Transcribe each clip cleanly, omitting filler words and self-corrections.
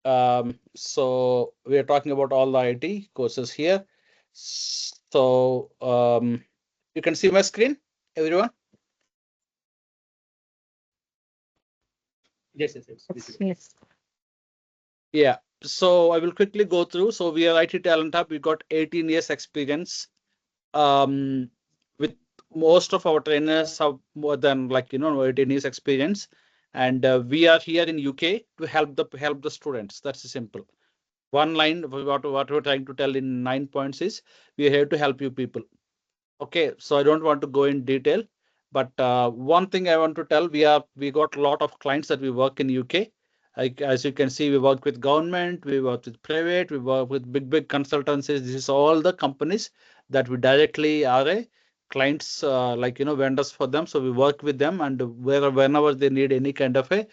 So we are talking about all the IT courses here. So you can see my screen, everyone. Yes, yes, yes. Yes. Yeah. So I will quickly go through. So we are IT Talent Hub. We got 18 years experience. With most of our trainers have more than 18 years experience, and we are here in UK to help the students. That's simple. One line of what we're trying to tell in 9 points is we are here to help you people. Okay, so I don't want to go in detail, but one thing I want to tell, we got a lot of clients that we work in UK. Like, as you can see, we work with government, we work with private, we work with big consultancies. This is all the companies that we directly are a clients, vendors for them. So we work with them, and whenever they need any kind of a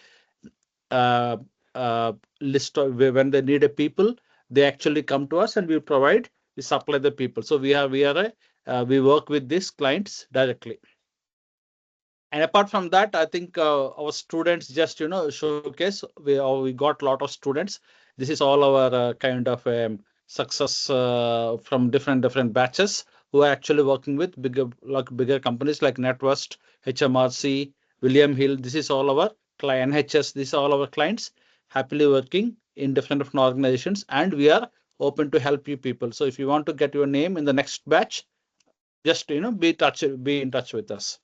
uh, list of when they need a people, they actually come to us and we supply the people. So we work with these clients directly. And apart from that, I think our students just showcase. We got a lot of students. This is all our kind of success from different batches who are actually working with bigger companies like NetWest, HMRC, William Hill. This is all our client NHS. These are all our clients happily working in different organizations, and we are open to help you people. So if you want to get your name in the next batch, just be in touch with us.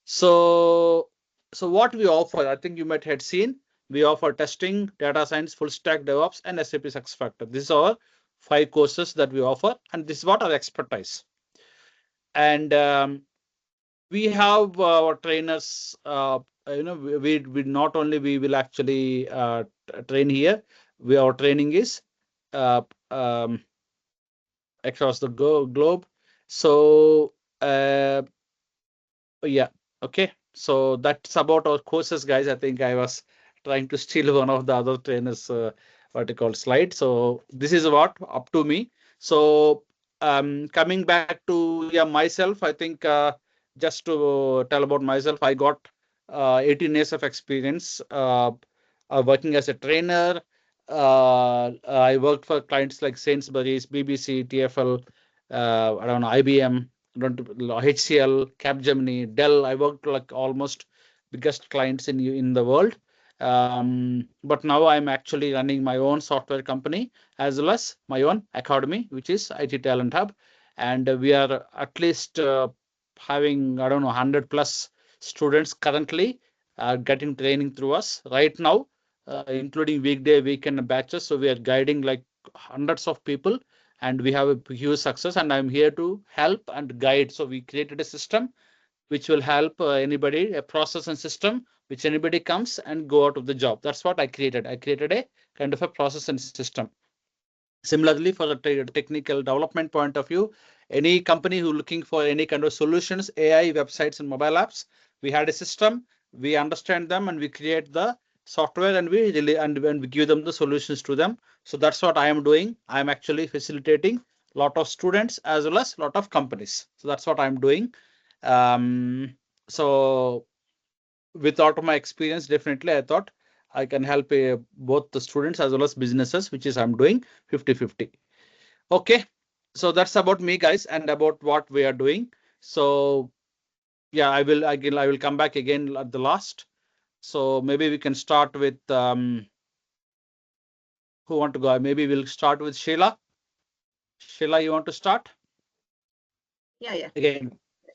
So, so what we offer, I think you might have seen, we offer testing, data science, full stack DevOps, and SAP SuccessFactors. These are our 5 courses that we offer, and this is what our expertise. And we have our trainers. We not only we will actually train here. Our training is uh, um, across the globe. So. Yeah. Okay. So that's about our courses, guys. I think I was trying to steal one of the other trainers, what you call slide. So this is what up to me. So coming back to myself, I think just to tell about myself, I got 18 years of experience working as a trainer. I worked for clients like Sainsbury's, BBC, TFL, I don't know, IBM, don't HCL, Capgemini, Dell. I worked like almost biggest clients in the world. But now I'm actually running my own software company as well as my own academy, which is IT Talent Hub, and we are at least having, I don't know, 100 plus students currently getting training through us right now, including weekday, weekend batches. So we are guiding like hundreds of people, and we have a huge success, and I'm here to help and guide. So we created a system which will help anybody, a process and system which anybody comes and go out of the job. That's what I created a kind of a process and system. Similarly, for the technical development point of view, any company who looking for any kind of solutions, AI, websites, and mobile apps, we had a system, we understand them, and we create the software, and we really and we give them the solutions to them. So that's what I am doing. I am actually facilitating a lot of students as well as a lot of companies. So that's what I'm doing. So without my experience, definitely I thought I can help both the students as well as businesses, which is I'm doing 50-50. Okay, so that's about me, guys, and about what we are doing. So yeah, I will come back again at the last. So maybe we can start with who want to go? Maybe we'll start with Sheila. Sheila, you want to start? Yeah, yeah. Again,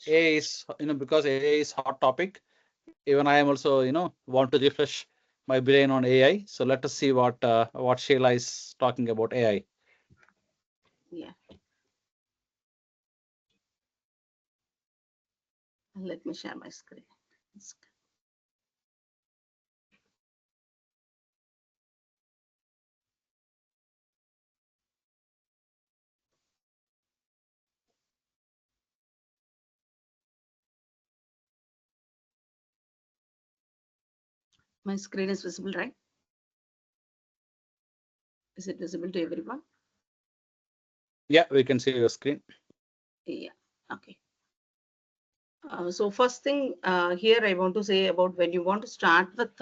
AI is, because AI is hot topic. Even I am also, want to refresh my brain on AI. So let us see what Sheila is talking about AI. Yeah. Let me share my screen. My screen is visible, right? Is it visible to everyone? Yeah, we can see your screen. Yeah. Okay. So first thing here I want to say about when you want to start with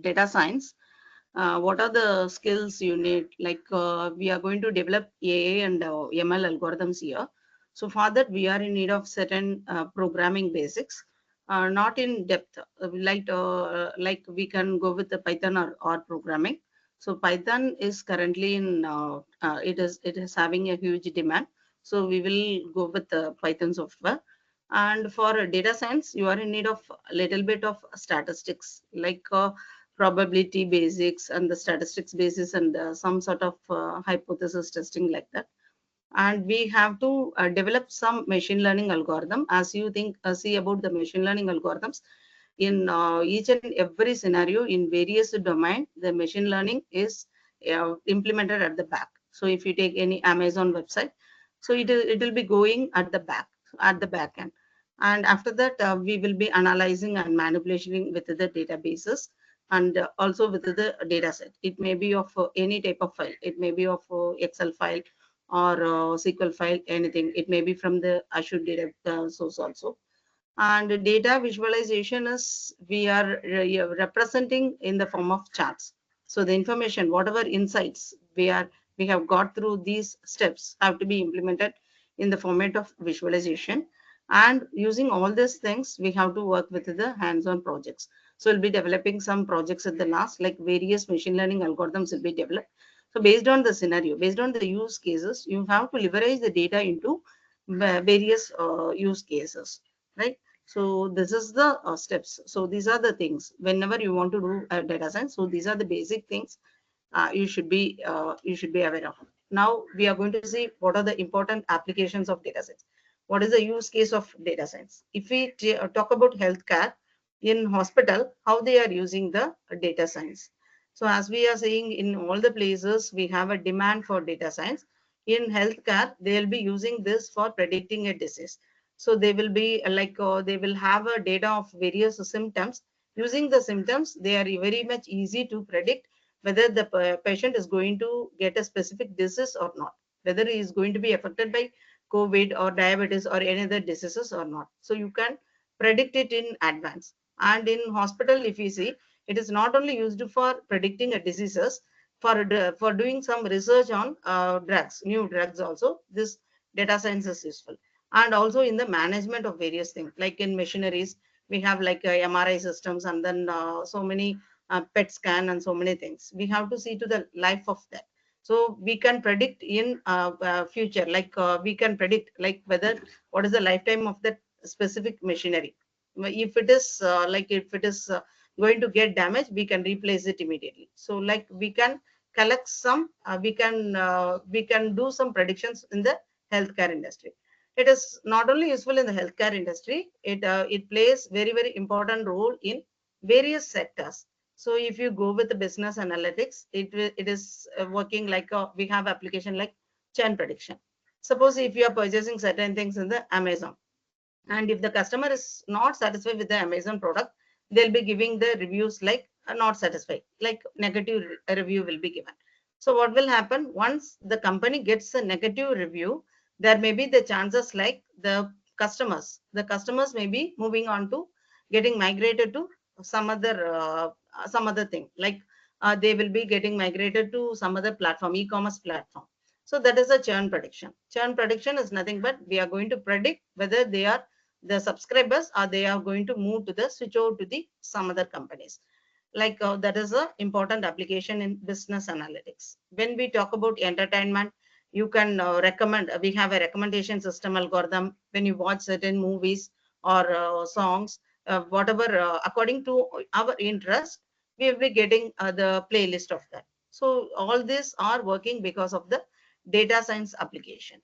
data science, what are the skills you need? Like we are going to develop AI and ML algorithms here. So for that, we are in need of certain programming basics, not in depth. Like we can go with the Python or programming. So Python is currently in it is having a huge demand. So we will go with the Python software. And for data science, you are in need of a little bit of statistics, like probability basics and the statistics basis and some sort of hypothesis testing like that. And we have to develop some machine learning algorithm. As you think see about the machine learning algorithms, in each and every scenario in various domain, the machine learning is implemented at the back. So if you take any Amazon website, so it will be going at the back end. And after that, we will be analyzing and manipulating with the databases and also with the data set. It may be of any type of file. It may be of Excel file or SQL file, anything. It may be from the Azure data source also. And data visualization is we are representing in the form of charts. So the information, whatever insights we have got through these steps have to be implemented in the format of visualization. And using all these things, we have to work with the hands-on projects. So we'll be developing some projects at the last, like various machine learning algorithms will be developed. So based on the scenario, based on the use cases, you have to leverage the data into various use cases, right? So this is the steps. So these are the things whenever you want to do data science. So these are the basic things you should be aware of. Now we are going to see what are the important applications of data science. What is the use case of data science? If we talk about healthcare in hospital, how they are using the data science. So as we are saying, in all the places we have a demand for data science. In healthcare, they will be using this for predicting a disease. So they will be they will have a data of various symptoms. Using the symptoms, they are very much easy to predict whether the patient is going to get a specific disease or not, whether he is going to be affected by COVID or diabetes or any other diseases or not. So you can predict it in advance. And in hospital, if you see, it is not only used for predicting a diseases, for doing some research on drugs, new drugs also, this data science is useful. And also in the management of various things, like in machineries, we have like MRI systems and then so many PET scan and so many things. We have to see to the life of that. So we can predict in future, like we can predict like whether what is the lifetime of that specific machinery. If it is going to get damaged, we can replace it immediately. So like we can collect some, we can do some predictions in the healthcare industry. It is not only useful in the healthcare industry, it plays very important role in various sectors. So if you go with the business analytics, it is working like we have application like churn prediction. Suppose if you are purchasing certain things in the Amazon, and if the customer is not satisfied with the Amazon product, they'll be giving the reviews like not satisfied, like negative review will be given. So what will happen once the company gets a negative review? There may be the chances like the customers may be moving on to getting migrated to some other thing, like they will be getting migrated to some other platform, e-commerce platform. So that is a churn prediction. Churn prediction is nothing but we are going to predict whether they are the subscribers or they are going to move to the switch over to the some other companies. Like that is a important application in business analytics. When we talk about entertainment, you can recommend, we have a recommendation system algorithm. When you watch certain movies or songs, whatever according to our interest, we will be getting the playlist of that. So all these are working because of the data science application,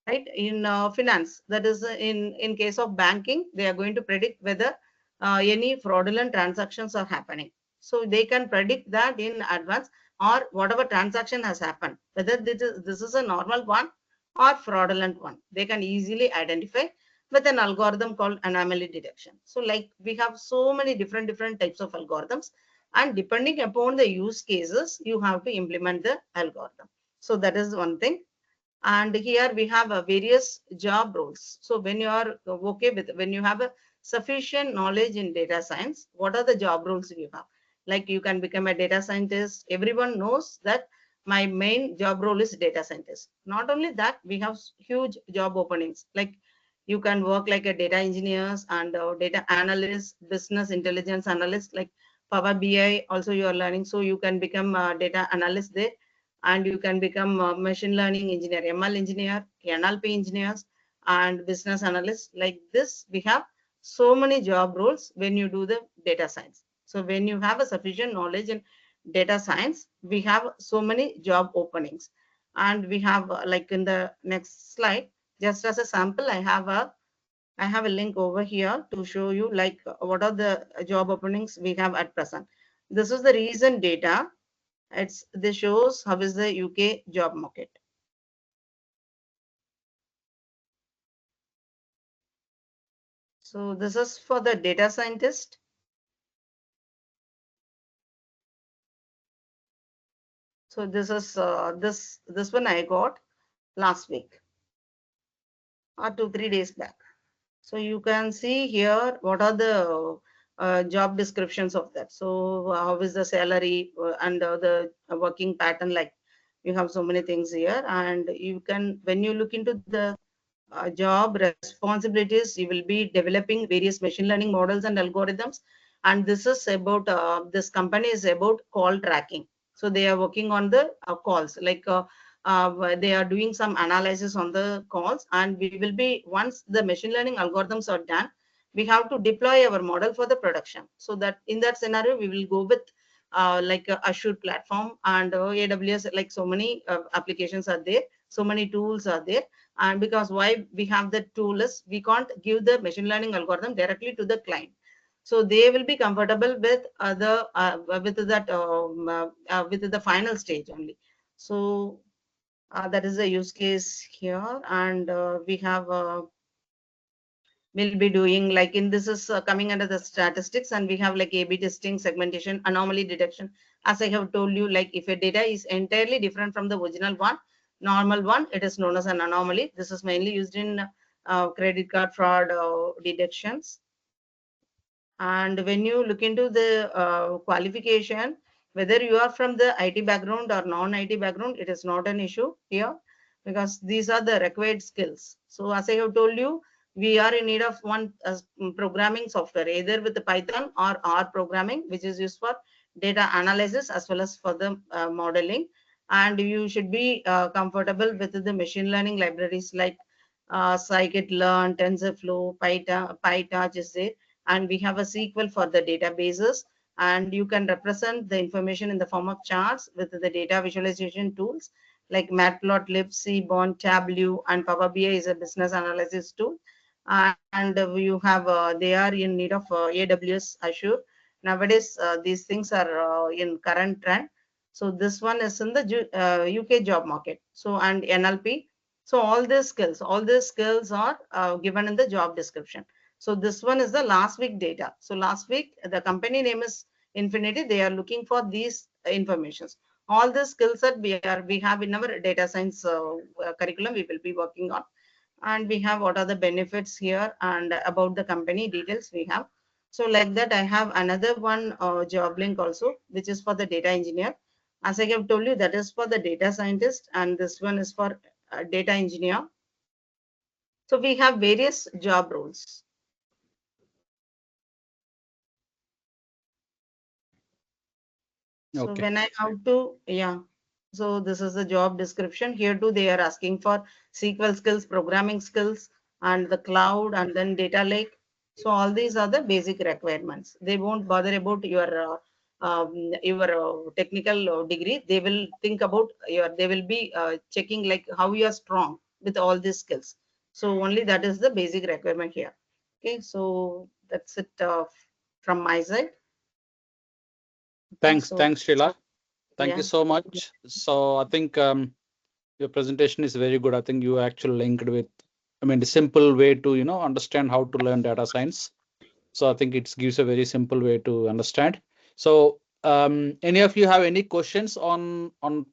right? In finance, that is in case of banking, they are going to predict whether any fraudulent transactions are happening. So they can predict that in advance, or whatever transaction has happened, whether this is a normal one or fraudulent one, they can easily identify with an algorithm called anomaly detection. So like we have so many different types of algorithms, and depending upon the use cases, you have to implement the algorithm. So that is one thing. And here we have various job roles. So when you are okay with, when you have a sufficient knowledge in data science, what are the job roles you have? Like you can become a data scientist. Everyone knows that my main job role is data scientist. Not only that, we have huge job openings. Like you can work like a data engineers and data analyst, business intelligence analyst, like Power BI. Also, you are learning, so you can become a data analyst there, and you can become a machine learning engineer, ML engineer, NLP engineers, and business analysts. Like this, we have so many job roles when you do the data science. So when you have a sufficient knowledge in data science, we have so many job openings. And we have like in the next slide, just as a sample, I have a link over here to show you like what are the job openings we have at present. This is the recent data. This shows how is the UK job market. So this is for the data scientist. So this is this one I got last week or 2 3 days back. So you can see here what are the job descriptions of that. So how is the salary and the working pattern, like you have so many things here, and you can, when you look into the job responsibilities, you will be developing various machine learning models and algorithms. And this is about this company is about call tracking. So they are working on the calls, like they are doing some analysis on the calls, and we will be, once the machine learning algorithms are done, we have to deploy our model for the production. So that in that scenario, we will go with like Azure platform and AWS. Like so many applications are there, so many tools are there. And because why we have the tool is, we can't give the machine learning algorithm directly to the client. So they will be comfortable with with the final stage only. So that is the use case here. And we have we'll be doing like, in this is coming under the statistics, and we have like A/B testing, segmentation, anomaly detection. As I have told you, like if a data is entirely different from the original one, normal one, it is known as an anomaly. This is mainly used in credit card fraud detections. And when you look into the qualification, whether you are from the IT background or non-IT background, it is not an issue here, because these are the required skills. So as I have told you, we are in need of one programming software, either with the Python or R programming, which is used for data analysis as well as for the modeling. And you should be comfortable with the machine learning libraries like scikit-learn, TensorFlow, PyTorch is there. And we have a SQL for the databases, and you can represent the information in the form of charts with the data visualization tools like Matplotlib, Seaborn, Tableau, and Power BI is a business analysis tool. And you have they are in need of AWS, Azure. Nowadays these things are in current trend. So this one is in the UK job market. So and NLP. So all these skills are given in the job description. So this one is the last week data. So last week, the company name is Infinity. They are looking for these informations. All the skill set we have in our data science curriculum, we will be working on. And we have what are the benefits here, and about the company details we have. So like that, I have another one job link also, which is for the data engineer. As I have told you, that is for the data scientist, and this one is for data engineer. So we have various job roles. So Okay. when I have to, yeah. So this is the job description. Here too, they are asking for SQL skills, programming skills, and the cloud, and then data lake. So all these are the basic requirements. They won't bother about your technical degree. They will think about your. They will be checking like how you are strong with all these skills. So only that is the basic requirement here. Okay, so that's it from my side. Okay, so Thanks, Sheila. Thank you yeah. so much. So I think your presentation is very good. I think you actually linked with, I mean, the simple way to, understand how to learn data science. So I think it gives a very simple way to understand. So any of you have any questions on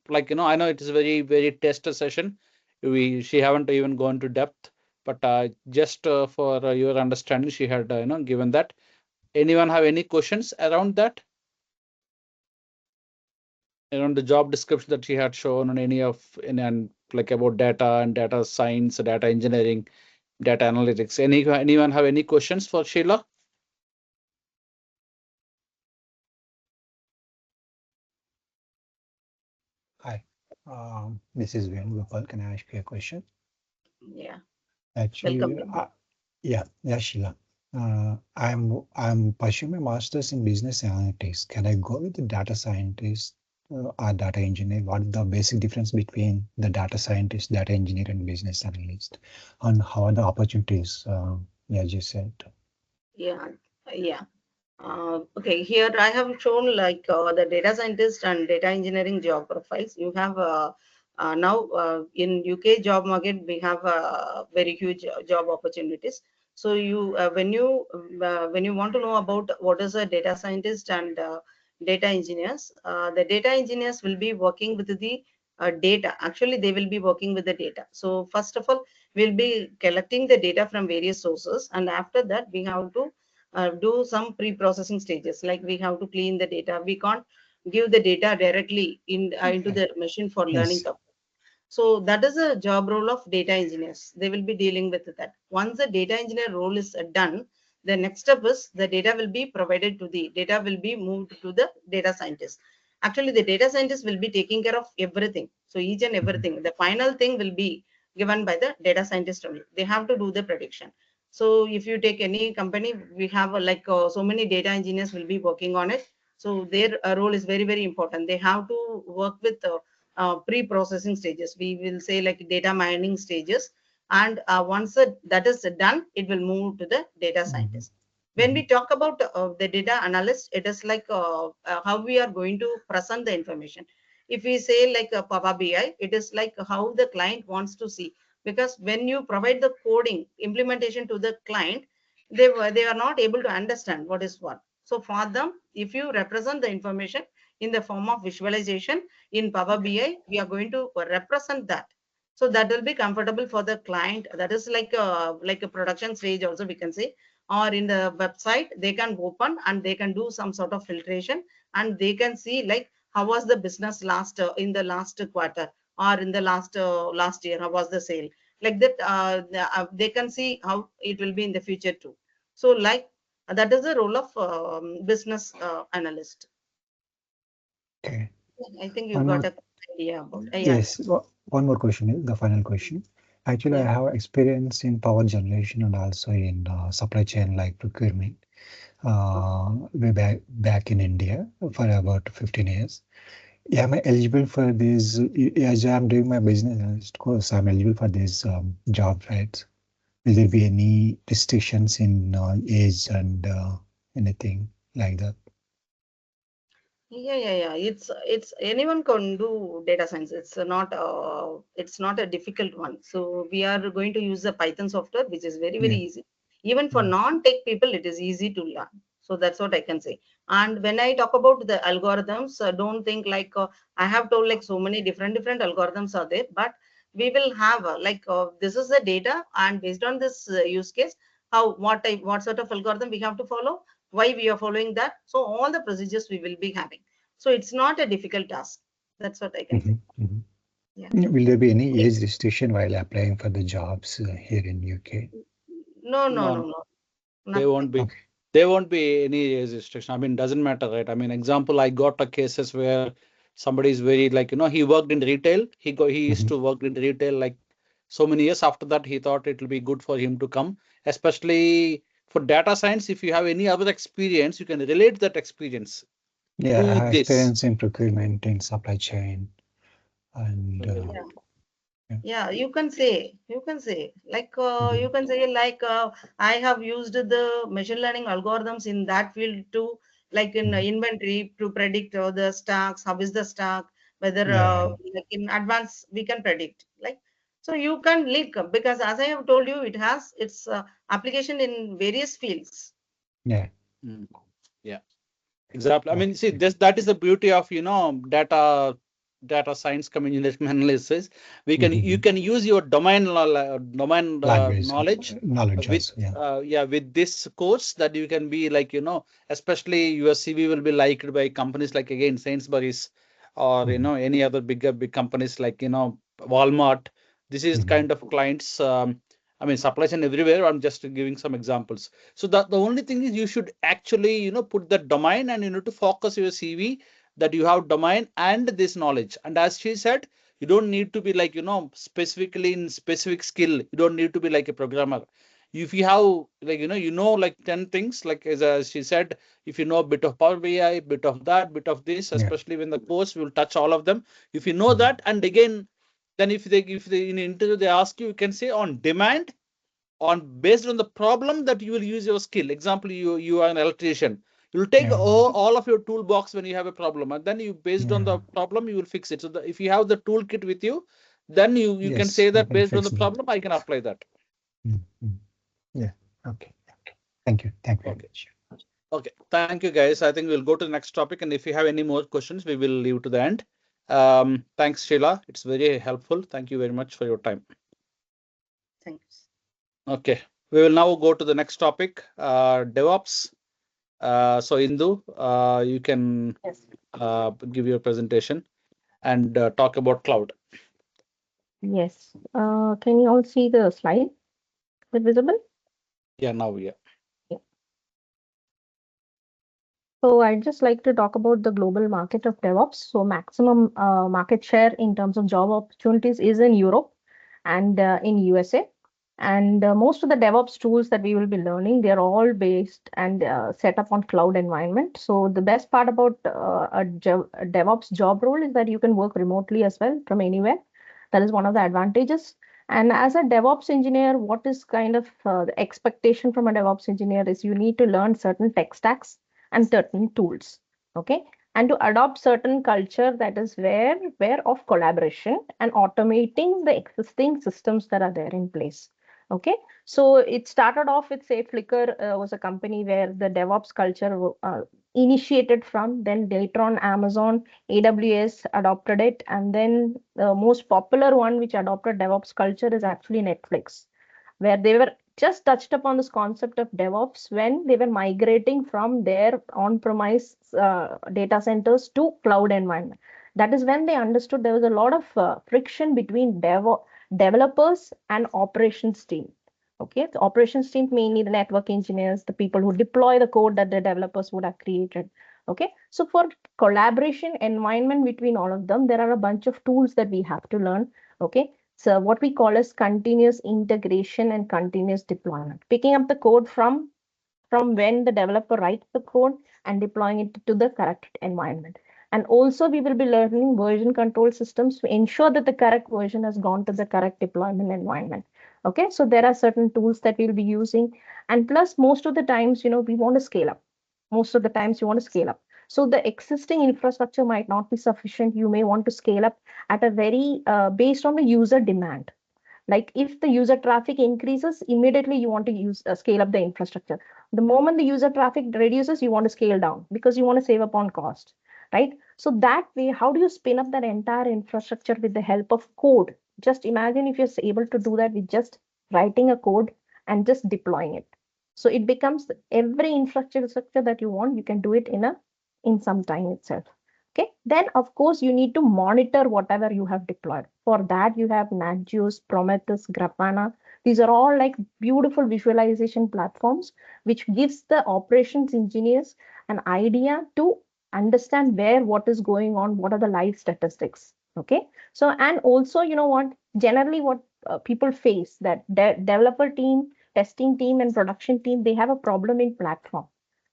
like, I know it is a very tester session. She haven't even gone to depth, but just for your understanding, she had given that. Anyone have any questions around that? the job description that she had shown on any of in and like about data and data science, data engineering, data analytics. Anyone have any questions for Sheila? Hi, this is Venugopal. Can I ask you a question? Yeah, welcome. Actually, yeah, Sheila. I'm pursuing my master's in business analytics. Can I go with the data scientist or data engineer? What is the basic difference between the data scientist, data engineer, and business analyst? And how are the opportunities? As you said. Yeah, yeah. Okay, here I have shown like the data scientist and data engineering job profiles. You have now in UK job market we have very huge job opportunities. So you when you want to know about what is a data scientist and data engineers, the data engineers will be working with the data. Actually, they will be working with the data. So first of all, we'll be collecting the data from various sources, and after that we have to do some pre-processing stages, like we have to clean the data. We can't give the data directly into Okay. the machine for learning Yes. purpose. So that is a job role of data engineers. They will be dealing with that. Once the data engineer role is done, the next step is the data will be provided to the data will be moved to the data scientist. Actually, the data scientist will be taking care of everything. So each and Mhm. everything, the final thing will be given by the data scientist only. They have to do the prediction. So if you take any company, we have like so many data engineers will be working on it. So their role is very, very important. They have to work with pre-processing stages. We will say like data mining stages. And once that is done, it will move to the data Mhm. scientist. When we Mhm. talk about the data analyst, it is like how we are going to present the information. If we say like a Power BI, it is like how the client wants to see. Because when you provide the coding implementation to the client, they are not able to understand what is what. So for them, if you represent the information in the form of visualization in Power BI, we are going to represent that. So that will be comfortable for the client. That is like a production stage also we can say, or in the website they can open and they can do some sort of filtration, and they can see like how was the business last in the last quarter, or in the last year, how was the sale, like that. They can see how it will be in the future too. So like that is the role of business analyst. Okay. I think you One got more. a idea about. Yeah, Yes. One more question is the final question. Actually, I yeah. have experience in power generation and also in supply chain like procurement. Way back in India for about 15 years. Yeah, am I eligible for this? As I'm doing my business analyst course, I'm eligible for this job, right? Will there be any restrictions in age and anything like that? Yeah. It's anyone can do data science. It's not a difficult one. So we are going to use the Python software, which is very, very Yeah. easy. Even for Mm. non-tech people, it is easy to learn. So that's what I can say. And when I talk about the algorithms, don't think like I have told like so many different algorithms are there, but we will have this is the data, and based on this use case, what sort of algorithm we have to follow, why we are following that. So all the procedures we will be having. So it's not a difficult task. That's what I can say. Mhm, mhm. Yeah. Will there be any Okay. age restriction while applying for the jobs here in UK? No, no, no, No, no. they Nothing. won't be. Okay. There won't be any age restriction. I mean, doesn't matter, right? I mean, example, I got a cases where somebody is very like, he worked in retail. He used Mhm. to work in retail like so many years. After that, he thought it will be good for him to come, especially for data science. If you have any other experience, you can relate that experience Yeah, I to have this. experience in procurement, in supply chain, and So, Yeah. yeah. Yeah, you can say like Mhm. you can say like I have used the machine learning algorithms in that field too, like in Mhm. inventory to predict the stocks, how is the stock, whether Yeah, like in advance we can predict. Like so you can link because as I have told you, it has its application in various fields. yeah. mm, yeah. Exactly. I mean, see, Okay. this that is the beauty of data science communication analysis. You Mhm. can use your domain Language knowledge knowledge with also. Yeah. with this course that you can be like especially your CV will be liked by companies like again Sainsbury's. or any other big companies like Walmart. This is kind of clients. I mean, supply chain everywhere. I'm just giving some examples. So the only thing is you should actually put the domain, and you need to focus your CV that you have domain and this knowledge. And as she said, you don't need to be like specifically in specific skill. You don't need to be like a programmer. If you have like like 10 things, like as she said, if you know a bit of Power BI, bit of that, bit of this, Yeah. especially when the course will touch all of them. If you know that, and again, then if they in interview they ask you, you can say on demand, on based on the problem that you will use your skill. Example, you are an electrician. You'll take Yeah. all of your toolbox when you have a problem, and then you based on Yeah. the problem you will fix it. So if you have the toolkit with you, then you can Yes, say I that can based on fix the that. problem I can apply that. Yeah. Okay. Thank you. Thank you very Okay. much. Okay, thank you guys. I think we'll go to the next topic, and if you have any more questions, we will leave to the end. Thanks, Sheila. It's very helpful. Thank you very much for your time. Thanks. Okay, we will now go to the next topic, DevOps. So Indu, you can Yes. give your presentation and talk about cloud. Yes. Can you all see the slide? Is it visible? Yeah, now, yeah. So I'd just like to talk about the global market of DevOps. So maximum market share in terms of job opportunities is in Europe and in USA. And most of the DevOps tools that we will be learning, they're all based and set up on cloud environment. So the best part about a DevOps job role is that you can work remotely as well from anywhere. That is one of the advantages. And as a DevOps engineer, what is kind of the expectation from a DevOps engineer is you need to learn certain tech stacks and certain tools. Okay. And to adopt certain culture that is where of collaboration and automating the existing systems that are there in place. Okay. So it started off with, say, Flickr was a company where the DevOps culture initiated from. Then later on, Amazon, AWS adopted it. And then the most popular one which adopted DevOps culture is actually Netflix, where they were just touched upon this concept of DevOps when they were migrating from their on-premise data centers to cloud environment. That is when they understood there was a lot of friction between developers and operations team. Okay, the operations team, mainly the network engineers, the people who deploy the code that the developers would have created. Okay, so for collaboration environment between all of them, there are a bunch of tools that we have to learn. Okay, so what we call as continuous integration and continuous deployment, picking up the code from when the developer writes the code and deploying it to the correct environment. And also we will be learning version control systems to ensure that the correct version has gone to the correct deployment environment. Okay, so there are certain tools that we'll be using. And plus, most of the times, we want to scale up. Most of the times you want to scale up. So the existing infrastructure might not be sufficient. You may want to scale up at a very based on the user demand. Like if the user traffic increases, immediately you want to scale up the infrastructure. The moment the user traffic reduces, you want to scale down because you want to save up on cost, right? So that way, how do you spin up that entire infrastructure with the help of code? Just imagine if you're able to do that with just writing a code and just deploying it. So it becomes every infrastructure that you want, you can do it in some time itself. Okay, then of course you need to monitor whatever you have deployed. For that, you have Nagios, Prometheus, Grafana. These are all like beautiful visualization platforms, which gives the operations engineers an idea to understand where what is going on, what are the live statistics. Okay, so and also, generally what people face that developer team, testing team, and production team, they have a problem in platform.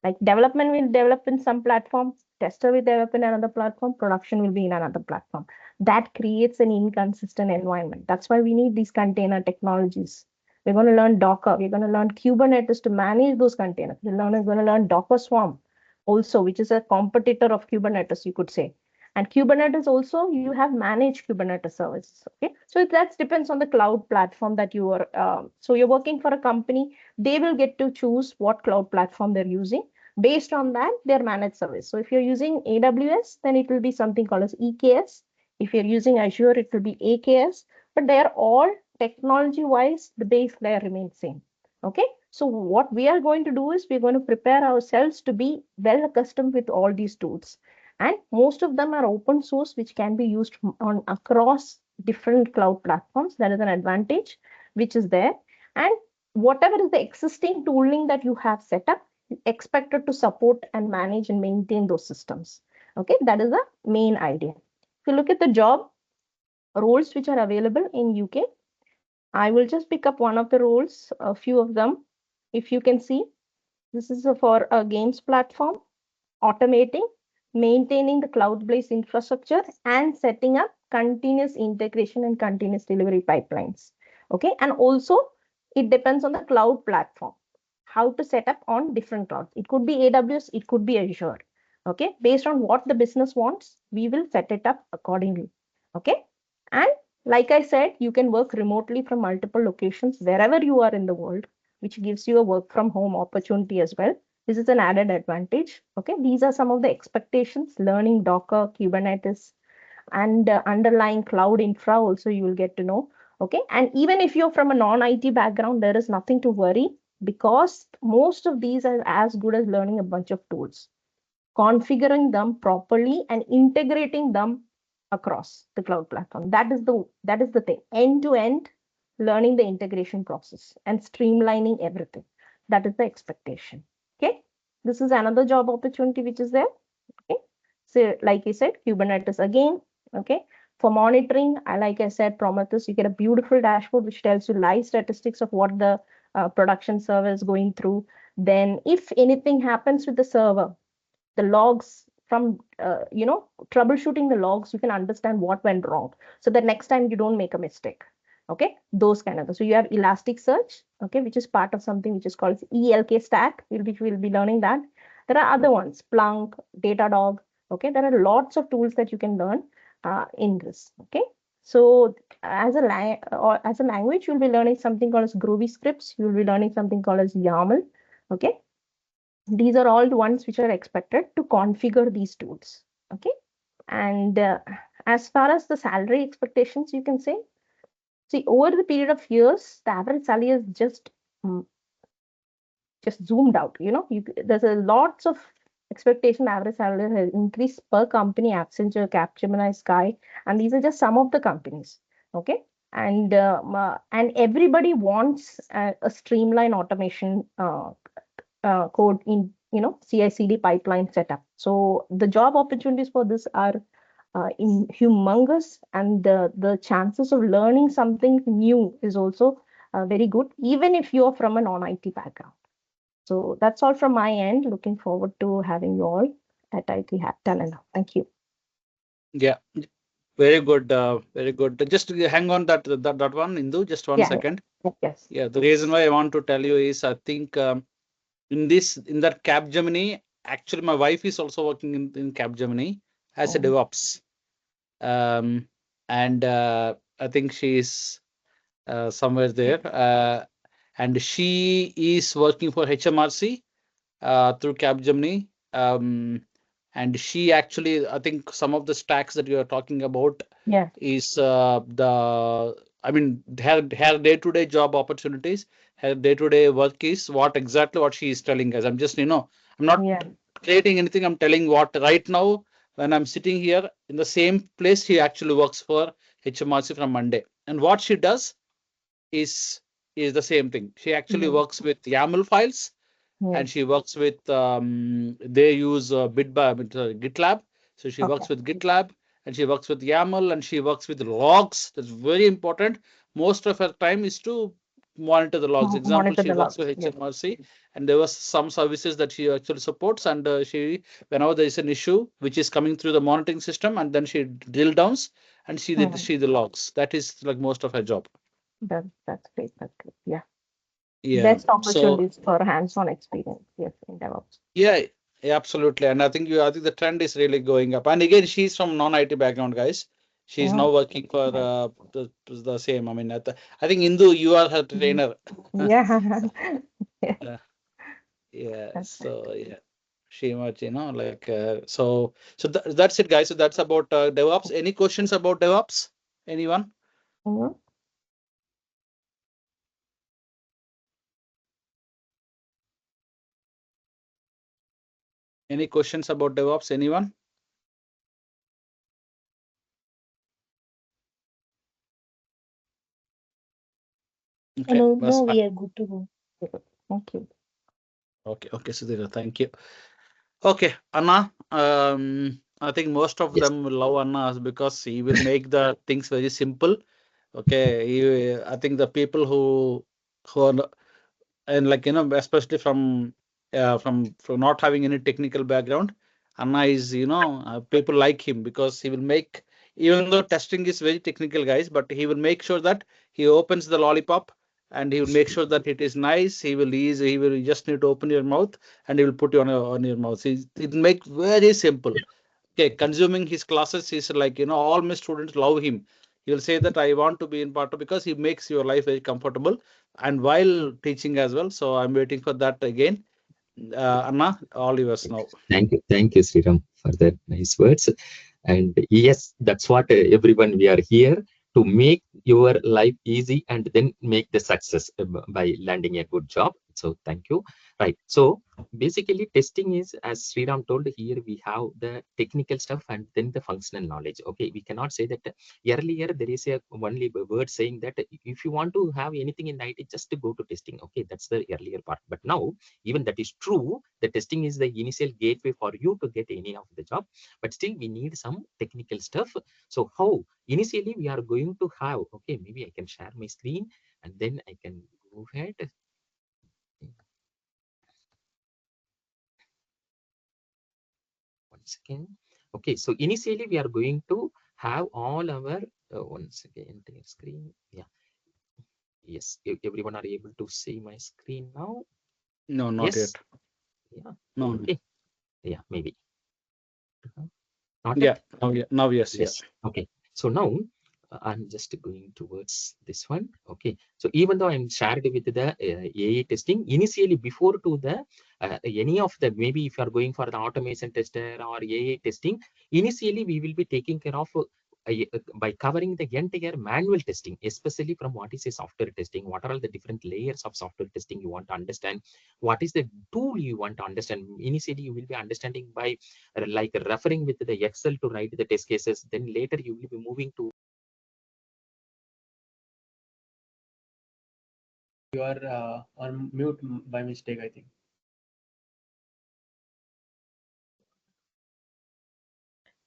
Like development will develop in some platform, tester will develop in another platform, production will be in another platform. That creates an inconsistent environment. That's why we need these container technologies. We're going to learn Docker. We're going to learn Kubernetes to manage those containers. We're going to learn Docker Swarm also, which is a competitor of Kubernetes, you could say. And Kubernetes also, you have managed Kubernetes services. Okay, so that depends on the cloud platform that you are. So you're working for a company, they will get to choose what cloud platform they're using. Based on that, their managed service. So if you're using AWS, then it will be something called as EKS. If you're using Azure, it will be AKS. But they're all technology-wise, the base layer remains same. Okay, so what we are going to do is we're going to prepare ourselves to be well accustomed with all these tools. And most of them are open source, which can be used on across different cloud platforms. That is an advantage which is there. And whatever is the existing tooling that you have set up, expected to support and manage and maintain those systems. Okay, that is the main idea. If you look at the job roles which are available in UK, I will just pick up one of the roles, a few of them. If you can see, this is for a games platform, automating, maintaining the cloud-based infrastructure, and setting up continuous integration and continuous delivery pipelines. Okay, and also it depends on the cloud platform, how to set up on different clouds. It could be AWS, it could be Azure. Okay, based on what the business wants, we will set it up accordingly. Okay, and like I said, you can work remotely from multiple locations wherever you are in the world, which gives you a work from home opportunity as well. This is an added advantage. Okay, these are some of the expectations. Learning Docker, Kubernetes, and underlying cloud infra also you will get to know. Okay, and even if you're from a non-IT background, there is nothing to worry, because most of these are as good as learning a bunch of tools, configuring them properly and integrating them across the cloud platform. That is the thing. End to end, learning the integration process and streamlining everything. That is the expectation. Okay. This is another job opportunity which is there. Okay. So like I said, Kubernetes again. Okay. For monitoring, like I said, Prometheus, you get a beautiful dashboard which tells you live statistics of what the production server is going through. Then if anything happens with the server, the logs from troubleshooting the logs, you can understand what went wrong, so that next time you don't make a mistake. Okay, those kind of things. So you have Elasticsearch, okay, which is part of something which is called ELK stack, which we'll be learning that. There are other ones, Splunk, Datadog. Okay, there are lots of tools that you can learn in this. Okay, so as a language, you'll be learning something called as Groovy scripts. You'll be learning something called as YAML. Okay, these are all the ones which are expected to configure these tools. Okay, and as far as the salary expectations, you can say, see, over the period of years, the average salary is mm, just zoomed out. There's a lots of expectation. Average salary has increased per company: Accenture, Capgemini, Sky, and these are just some of the companies. Okay, and everybody wants a streamline automation code in CI/CD pipeline setup. So the job opportunities for this are in humongous, and the chances of learning something new is also very good, even if you're from a non-IT background. So that's all from my end. Looking forward to having you all at IT Talent. Thank you. Yeah, very good, very good. Just hang on that one, Indu, just one Yeah. second. Yes. Yeah, the reason why I want to tell you is I think in that Capgemini, actually my wife is also working in Capgemini as a DevOps. And I think she's somewhere there. And she is working for HMRC through Capgemini. And she actually, I think some of the stacks that you are talking about Yeah. is I mean, her day-to-day job opportunities, her day-to-day work is exactly what she is telling us. I'm just, I'm not Yeah. creating anything. I'm telling what right now, when I'm sitting here in the same place, she actually works for HMRC from Monday. And what she does is the same thing. She actually works with YAML files, and she works with they use GitLab. So she works with GitLab, and she works with YAML, and she works with logs. That's very important. Most of her time is to monitor the logs. Example, Monitor she the works logs. with HMRC, and there was some services that she actually supports, and she, whenever there is an issue which is coming through the monitoring system, and then she drill downs and see the logs. That is like most of her job. That's great. That's great. Yeah. Yeah. Best So opportunities for hands-on experience. Yes, in DevOps. yeah, absolutely. And I think the trend is really going up. And again, she's from non-IT background, guys. She's now working for the same. I mean, I think Indu, you are her trainer. Yeah. Yeah. That's So yeah, she much, like so that's it, guys. So that's about DevOps. Any questions about DevOps? Anyone? right. Any questions about DevOps? Anyone? Okay, No, that's no, fine. we are good to go. Thank you. Okay, Sudhir, thank you. Okay, Anna, I think most of Yes. them will love Anna because he will make the things very simple. Okay, I think the people who are, and like especially from not having any technical background, Anna is people like him because he will make, even though testing is very technical, guys, but he will make sure that he opens the lollipop and he will make sure that it is nice. He will you just need to open your mouth and he will put you on your mouth. It will make very simple. Okay, consuming his classes is like all my students love him. He'll say that I want to be in part of, because he makes your life very comfortable and while teaching as well. So I'm waiting for that again. Anna, all yours now. Thank you, Sriram, for that nice words. And yes, that's what everyone we are here to make your life easy and then make the success by landing a good job. So thank you. Right. So basically, testing is, as Sriram told, here we have the technical stuff and then the functional knowledge. Okay, we cannot say that earlier there is a only word saying that if you want to have anything in IT, just to go to testing. Okay, that's the earlier part. But now, even that is true, the testing is the initial gateway for you to get any of the job, but still we need some technical stuff. So how initially we are going to have, okay, maybe I can share my screen and then I can go ahead. Once again. Okay, so initially we are going to have all our once again entire screen. Yeah, yes, everyone are able to see my screen now. No, not Yes, yet. yeah, No. okay, yeah, maybe not Yeah. yet. Now yes. Yeah. Yes. Okay. So now I'm just going towards this one. Okay. So even though I'm shared with the AI testing, initially before to the any of the, maybe if you are going for the automation tester or AI testing, initially we will be taking care of by covering the entire manual testing, especially from what is a software testing, what are all the different layers of software testing you want to understand, what is the tool you want to understand. Initially, you will be understanding by like referring with the Excel to write the test cases. Then later you will be moving to You are on mute by mistake, I think.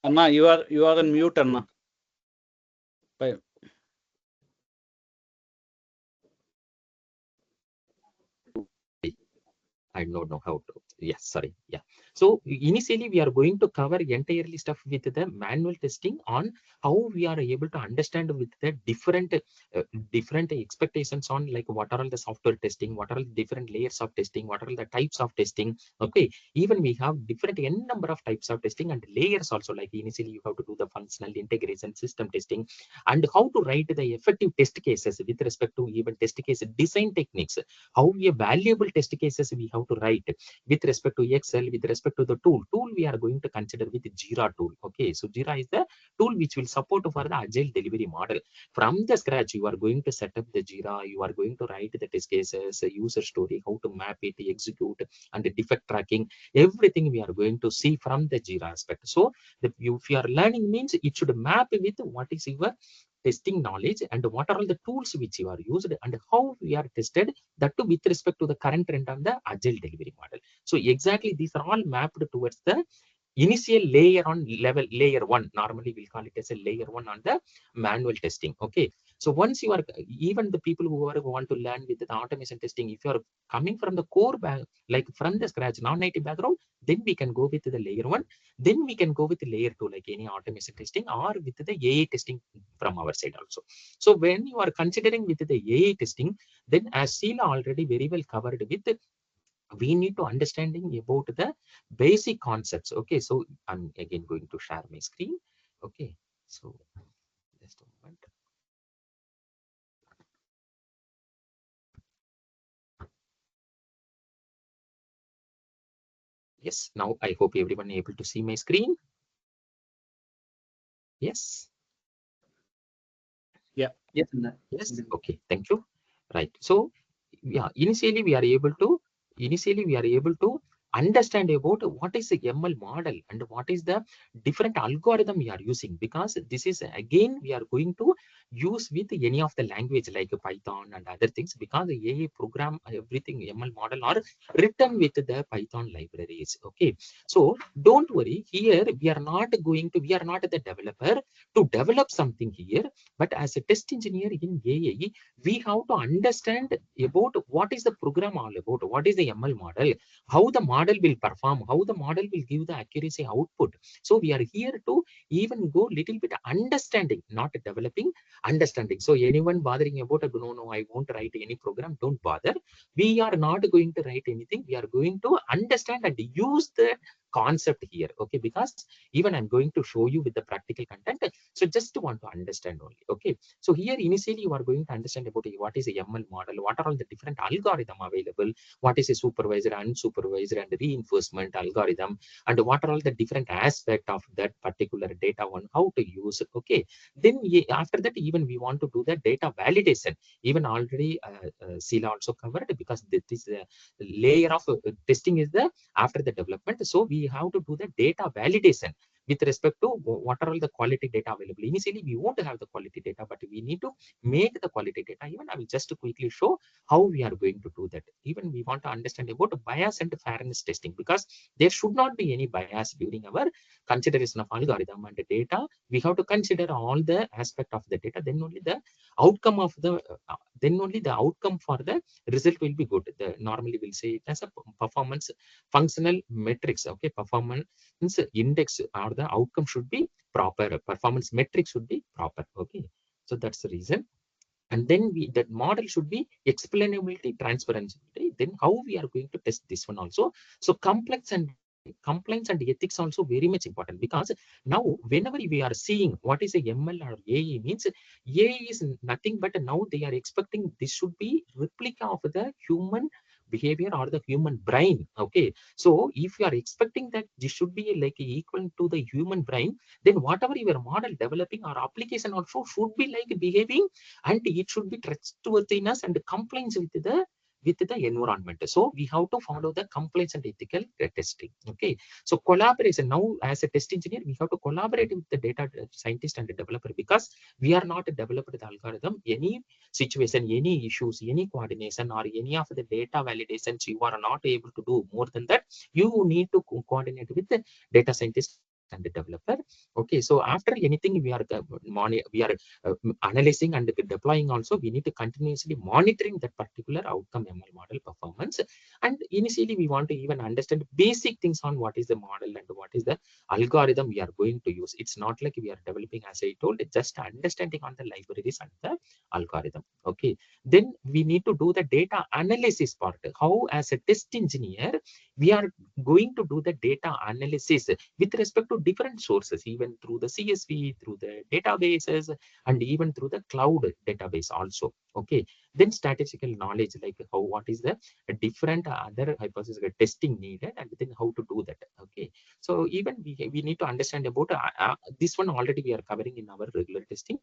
Anna, you are on mute, Anna. Bye. I don't know how to. Yes, sorry. Yeah. So initially, we are going to cover entirely stuff with the manual testing on how we are able to understand with the different expectations on like what are all the software testing, what are all the different layers of testing, what are all the types of testing. Okay. Even we have different n number of types of testing and layers also. Like initially, you have to do the functional integration system testing and how to write the effective test cases with respect to even test case design techniques, how a valuable test cases we have to write with respect to Excel, with respect to the tool we are going to consider with Jira tool. Okay, so Jira is the tool which will support for the agile delivery model. From the scratch, you are going to set up the Jira, you are going to write the test cases, user story, how to map it, execute, and the defect tracking. Everything we are going to see from the Jira aspect. So if you are learning means it should map with what is your testing knowledge and what are all the tools which you are used and how we are tested, that too with respect to the current trend on the agile delivery model. So exactly these are all mapped towards the initial layer on level layer one. Normally we'll call it as a layer one on the manual testing. Okay. So once you are, even the people who are who want to learn with the automation testing, if you are coming from the core back, like from the scratch, non-IT background, then we can go with the layer one. Then we can go with the layer two, like any automation testing or with the AI testing from our side also. So when you are considering with the AI testing, then as Sheila already very well covered with, we need to understanding about the basic concepts. Okay, so I'm again going to share my screen. Okay, so just a moment. Yes, now I hope everyone able to see my screen. Yes. Yeah. Yes, Yes. Okay, thank you. Right. So yeah, initially we are able to understand about what is the ML model and what is the different algorithm we are using, because this is again we are going to use with any of the language like Python and other things, because the AI program, everything ML model are written with the Python libraries. Okay, so don't worry. Here we are not we are not the developer to develop something here, but as a test engineer in AI, we have to understand about what is the program all about, what is the ML model, how the model will perform, how the model will give the accuracy output. So we are here to even go little bit understanding, not developing, understanding. So anyone bothering about no, no, I won't write any program, don't bother. We are not going to write anything. We are going to understand and use the concept here. Okay, because even I'm going to show you with the practical content. So just want to understand only. Okay, so here initially you are going to understand about what is a ML model, what are all the different algorithm available, what is a supervisor, unsupervised, and reinforcement algorithm, and what are all the different aspect of that particular data one, how to use. Okay, then after that, even we want to do the data validation. Even already Sila also covered, because this is the layer of testing is the after the development. So we have to do the data validation with respect to what are all the quality data available. Initially, we won't have the quality data, but we need to make the quality data. Even I will just quickly show how we are going to do that. Even we want to understand about bias and fairness testing, because there should not be any bias during our consideration of algorithm and data. We have to consider all the aspect of the data. Then only the outcome of the then only the outcome for the result will be good. The normally we'll say it as a performance functional metrics. Okay, performance index or the outcome should be proper. Performance metrics should be proper. Okay, so that's the reason. And then that model should be explainability, transparency. Then how we are going to test this one also. So compliance and ethics also very much important, because now whenever we are seeing what is a ML or AI means, AI is nothing but now they are expecting this should be replica of the human behavior or the human brain. Okay, so if you are expecting that this should be like equal to the human brain, then whatever your model developing or application also should be like behaving, and it should be trustworthiness and compliance with the environment. So we have to follow the compliance and ethical testing. Okay, so collaboration. Now as a test engineer, we have to collaborate with the data scientist and the developer, because we are not a developer the algorithm. Any situation, any issues, any coordination, or any of the data validations you are not able to do. More than that, you need to coordinate with the data scientist and the developer. Okay, so after anything we are analyzing and deploying also, we need to continuously monitoring that particular outcome ML model performance. And initially we want to even understand basic things on what is the model and what is the algorithm we are going to use. It's not like we are developing, as I told, just understanding on the libraries and the algorithm. Okay, then we need to do the data analysis part. How as a test engineer we are going to do the data analysis with respect to different sources, even through the CSV, through the databases, and even through the cloud database also. Okay, then statistical knowledge, like how what is the different other hypothesis testing needed, and then how to do that. Okay, so even we need to understand about this one already we are covering in our regular testing,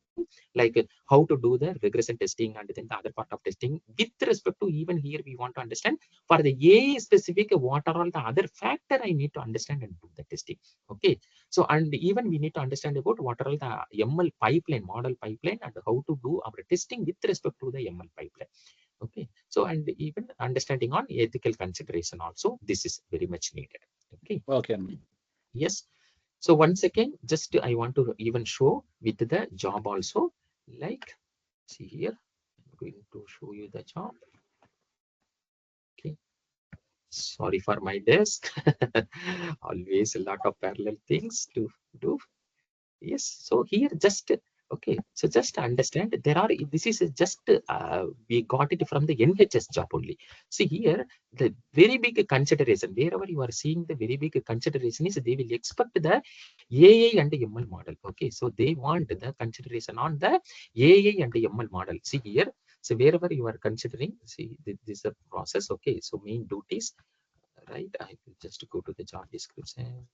like how to do the regression testing, and then the other part of testing with respect to, even here we want to understand for the AI specific what are all the other factor I need to understand and do the testing. Okay, so and even we need to understand about what are all the ML pipeline, model pipeline, and how to do our testing with respect to the ML pipeline. Okay, so and even understanding on ethical consideration also, this is very much needed. Okay, Okay. yes. So once again, just I want to even show with the job also, like see here, I'm going to show you the job. Okay, sorry for my desk. Always a lot of parallel things to do. Yes, so here just okay, so just understand there are, this is just we got it from the NHS job only. See here, the very big consideration, wherever you are seeing the very big consideration is they will expect the AI and ML model. Okay, so they want the consideration on the AI and ML model. See here, so wherever you are considering, see this is a process. Okay, so main duties, right? I will just go to the job description.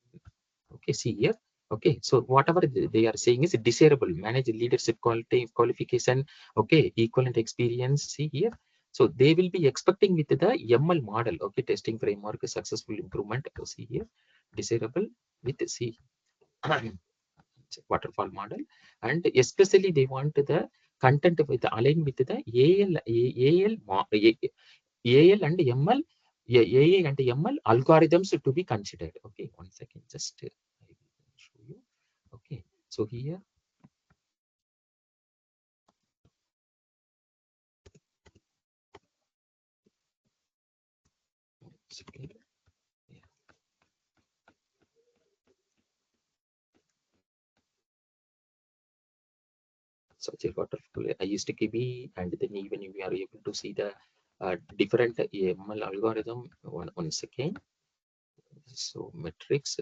Okay, see here. Okay, so whatever they are saying is desirable, manage leadership quality qualification. Okay, equivalent experience. See here. So they will be expecting with the ML model. Okay, testing framework, successful improvement. See here, desirable with C waterfall model, and especially they want the content with align with the AL and ML, AI and ML algorithms to be considered. Okay, 1 second, just I will show you. Okay, so here. Second. Such a wonderful ISTKB, and then even we are able to see the different ML algorithm. One second. So metrics.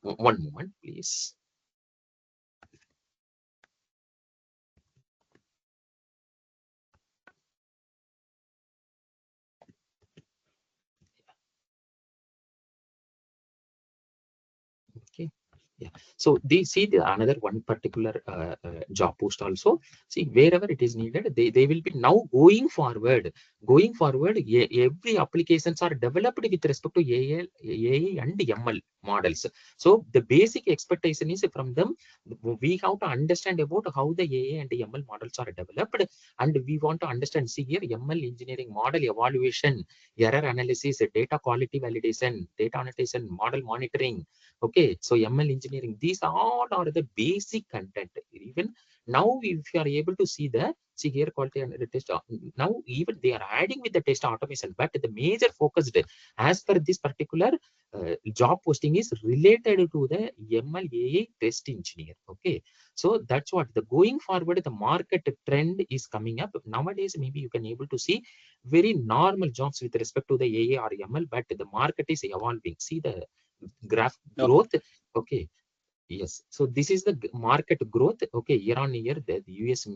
One moment, please. Okay. Yeah. So they see the another one particular job post also. See wherever it is needed, they will be now going forward. Going forward, every applications are developed with respect to AI and ML models. So the basic expectation is from them. We have to understand about how the AI and ML models are developed, and we want to understand. See here, ML engineering model evaluation, error analysis, data quality validation, data annotation, model monitoring. Okay, so ML engineering, these all are the basic content. Even now, if you are able to see here quality and the test, now even they are adding with the test automation, but the major focused as per this particular job posting is related to the ML AI test engineer. Okay, so that's what the going forward, the market trend is coming up nowadays. Maybe you can able to see very normal jobs with respect to the AI or ML, but the market is evolving. See the graph Okay. growth. Okay, yes, so this is the market growth. Okay, year on year, the US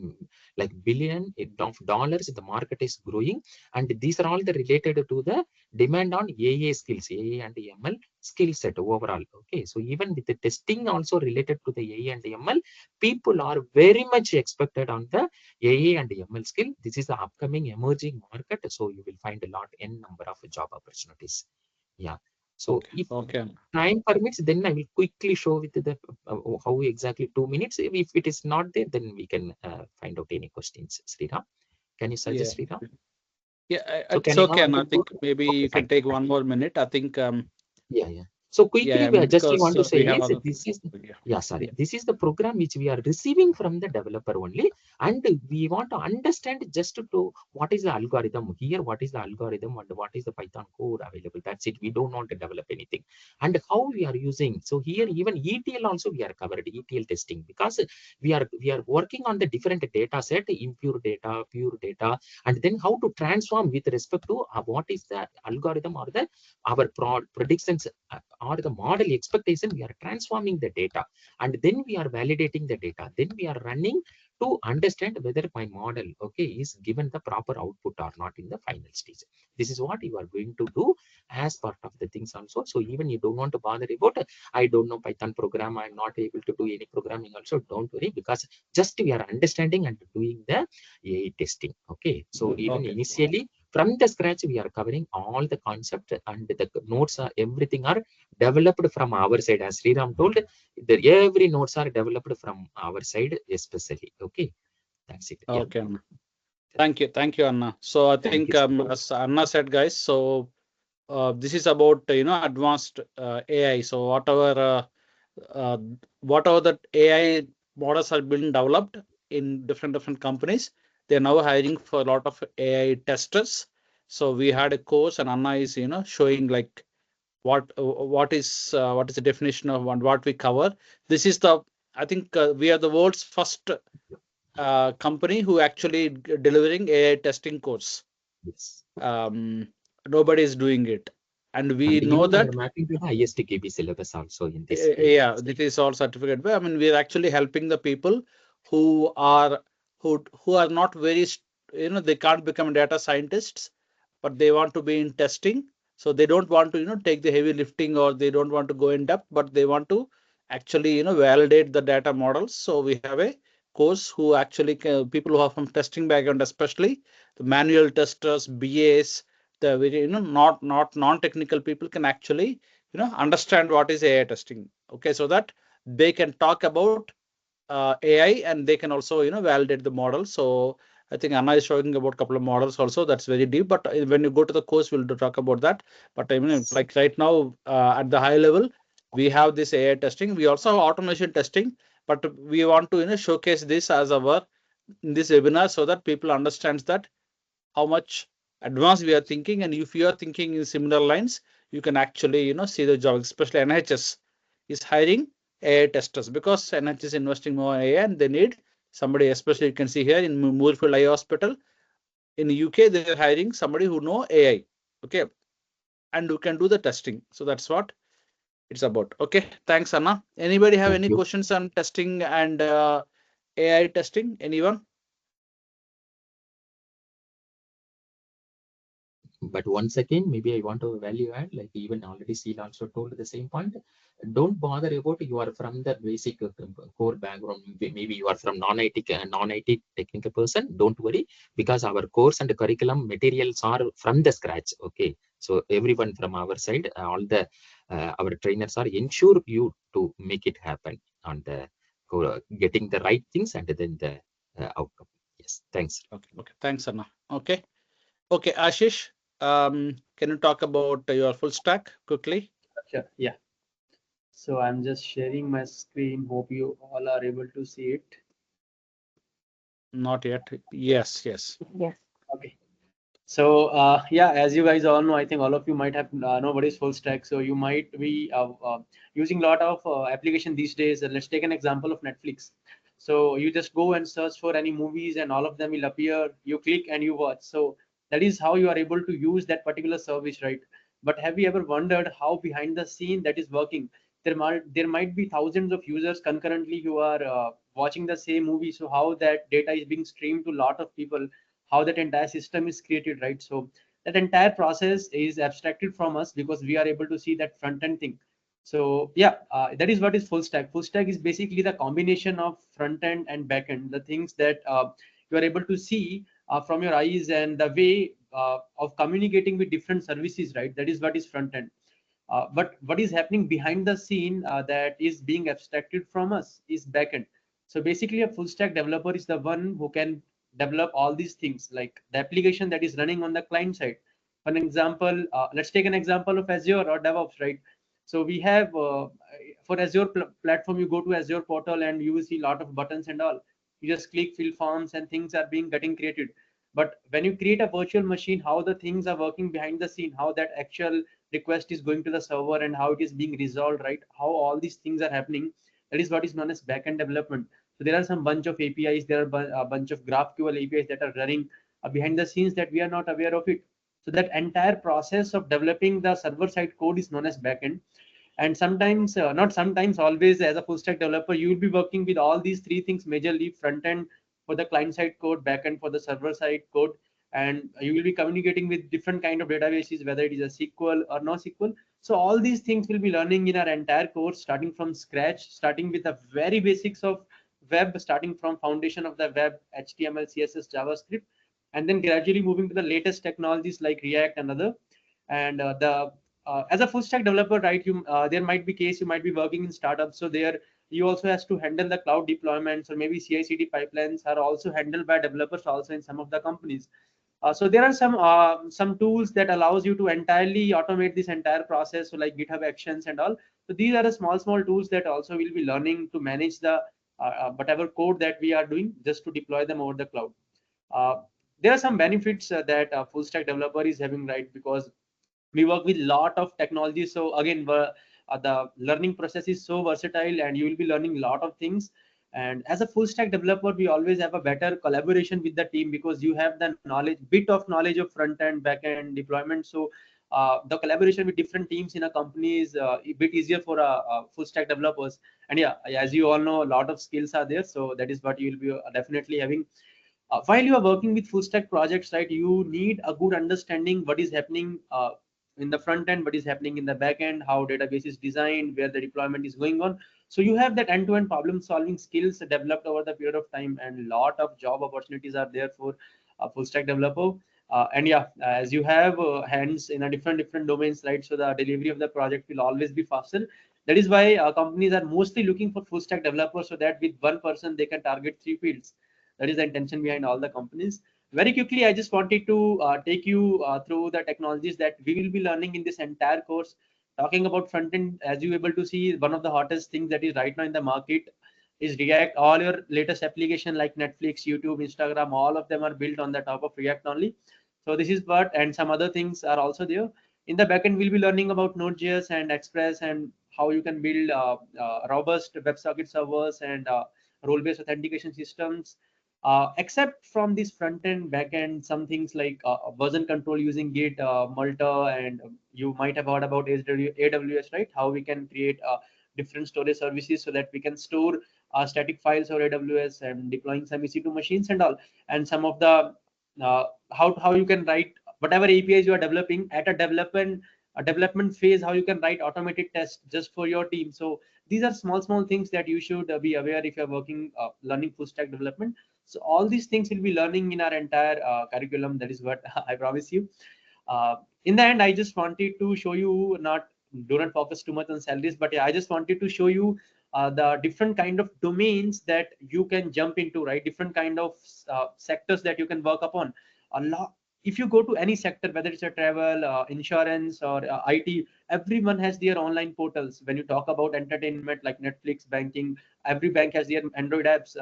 like billion of dollars, the market is growing, and these are all the related to the demand on AI skills, AI and ML skill set overall. Okay, so even with the testing also related to the AI and ML, people are very much expected on the AI and ML skill. This is the upcoming emerging market, so you will find a lot n number of job opportunities. Yeah, so Okay. if Okay. time permits, then I will quickly show with the how exactly 2 minutes. If it is not there, then we can find out any questions. Sriram, can you Yeah. suggest Sriram? Yeah. So It's can I now okay. I And I can go think to? maybe Okay, you can fine. take one more minute. I think Yeah. So yeah, quickly, I mean, just I because want to say we have is other things. this is Yeah. yeah, sorry, Yeah. this is the program which we are receiving from the developer only, and we want to understand just to what is the algorithm here, what is the algorithm, and what is the Python code available. That's it. We don't want to develop anything, and how we are using. So here even ETL also we are covered ETL testing, because we are working on the different data set, impure data, pure data, and then how to transform with respect to what is the algorithm or the our predictions or the model expectation. We are transforming the data, and then we are validating the data, then we are running to understand whether my model, okay, is given the proper output or not in the final stage. This is what you are going to do as part of the things also. So even you don't want to bother about I don't know Python program, I'm not able to do any programming also, don't worry, because just we are understanding and doing the AI testing. Okay, so even Okay. initially from the scratch we are covering all the concept, and the notes are everything are developed from our side. As Sriram told, every notes are developed from our side especially. Okay, that's it. Yeah, Okay. Anna. Thank you, Anna. So I thank think you. as Anna said, guys, so this is about advanced AI. So whatever that AI models are being developed in different companies, they're now hiring for a lot of AI testers. So we had a course, and Anna is showing like what is the definition of what we cover. This is the I think we are the world's first company who actually delivering AI testing course. Yes. Um, Nobody is doing it, and we And know even we are that. mapping to the ISTKB syllabus also in this AI Yeah, testing. this is all certificate. But I mean, we are actually helping the people who are who are not very, they can't become data scientists, but they want to be in testing. So they don't want to, take the heavy lifting, or they don't want to go in depth, but they want to actually, validate the data models. So we have a course who actually people who are from testing background, especially the manual testers, BAs, the very, not non-technical people can actually understand what is AI testing. Okay, so that they can talk about AI, and they can also validate the model. So I think Anna is showing about a couple of models also. That's very deep. But when you go to the course, we'll talk about that. But I mean, like right now, at the high level, we have this AI testing. We also have automation testing, but we want to showcase this as our in this webinar so that people understands that how much advanced we are thinking, and if you are thinking in similar lines, you can actually see the job. Especially NHS is hiring AI testers because NHS is investing more in AI and they need somebody. Especially you can see here in Moorfield Eye Hospital in the UK, they are hiring somebody who know AI, okay, and who can do the testing. So that's what it's about. Okay, thanks Anna. Anybody have Thank any you. questions on testing and AI testing? Anyone? But once again, maybe I want to value add, like even already Seal also told the same point. Don't bother about you are from the basic core background. Maybe you are from non-IT technical person. Don't worry, because our course and curriculum materials are from the scratch. Okay, so everyone from our side, all the our trainers are ensure you to make it happen on the getting the right things and then the outcome. Yes, thanks. Okay, thanks Anna. Okay, Ashish, can you talk about your full stack quickly? Sure. Yeah. So I'm just sharing my screen. Hope you all are able to see it. Not yet. Yes, yes. Yes. Okay. So yeah, as you guys all know, I think all of you might have know what is full stack. So you might be using a lot of application these days. Let's take an example of Netflix. So you just go and search for any movies, and all of them will appear. You click and you watch. So that is how you are able to use that particular service, right? But have you ever wondered how behind the scene that is working? There might be thousands of users concurrently who are watching the same movie. So how that data is being streamed to a lot of people, how that entire system is created, right? So that entire process is abstracted from us because we are able to see that front end thing. So yeah, that is what is full stack. Full stack is basically the combination of front end and back end, the things that you are able to see from your eyes, and the way of communicating with different services, right? That is what is front end. But what is happening behind the scene that is being abstracted from us is backend. So basically, a full stack developer is the one who can develop all these things, like the application that is running on the client side. For an example, let's take an example of Azure or DevOps, right? So we have for Azure platform, you go to Azure portal and you will see a lot of buttons and all. You just click, fill forms, and things are being getting created. But when you create a virtual machine, how the things are working behind the scene, how that actual request is going to the server and how it is being resolved, right? How all these things are happening. That is what is known as backend development. So there are some bunch of APIs, there are a bunch of GraphQL APIs that are running behind the scenes that we are not aware of it. So that entire process of developing the server side code is known as backend. And sometimes, not sometimes, always as a full stack developer, you will be working with all these three things majorly: front end for the client side code, back end for the server side code, and you will be communicating with different kind of databases, whether it is a SQL or no SQL. So all these things will be learning in our entire course, starting from scratch, starting with the very basics of web, starting from foundation of the web, HTML, CSS, JavaScript, and then gradually moving to the latest technologies like React and other. And the as a full stack developer, right, you there might be case you might be working in startups, so there you also has to handle the cloud deployments, or maybe CI/CD pipelines are also handled by developers also in some of the companies. So there are some tools that allows you to entirely automate this entire process, so like GitHub Actions and all. So these are the small tools that also will be learning to manage the whatever code that we are doing, just to deploy them over the cloud. Uh, there are some benefits that a full stack developer is having, right? Because we work with lot of technology. So again, the learning process is so versatile, and you will be learning a lot of things. And as a full stack developer, we always have a better collaboration with the team, because you have the knowledge, bit of knowledge of front end, back end deployment. So the collaboration with different teams in a company is a bit easier for full stack developers. And yeah, as you all know, a lot of skills are there, so that is what you will be definitely having. While you are working with full stack projects, right, you need a good understanding what is happening in the front end, what is happening in the back end, how database is designed, where the deployment is going on. So you have that end-to-end problem solving skills developed over the period of time, and lot of job opportunities are there for a full stack developer. And yeah, as you have hands in a different domains, right, so the delivery of the project will always be faster. That is why companies are mostly looking for full stack developers, so that with one person they can target 3 fields. That is the intention behind all the companies. Very quickly, I just wanted to take you through the technologies that we will be learning in this entire course. Talking about front end, as you able to see, one of the hottest things that is right now in the market is React. All your latest application like Netflix, YouTube, Instagram, all of them are built on the top of React only. So this is what, and some other things are also there. In the backend, we'll be learning about Node.js and Express and how you can build robust WebSocket servers and role-based authentication systems. Except from this front end, back end, some things like version control using Git, Malta, and you might have heard about AWS, right? How we can create different storage services so that we can store static files or AWS and deploying some EC2 machines and all. And some of the how you can write whatever APIs you are developing at a development phase, how you can write automated tests just for your team. So these are small things that you should be aware if you're working learning full stack development. So all these things will be learning in our entire curriculum. That is what I promise you. In the end, I just wanted to show you, not do not focus too much on salaries, but yeah, I just wanted to show you the different kind of domains that you can jump into, right? Different kind of sectors that you can work upon. A lot. If you go to any sector, whether it's a travel, insurance, or IT, everyone has their online portals. When you talk about entertainment like Netflix, banking, every bank has their Android apps.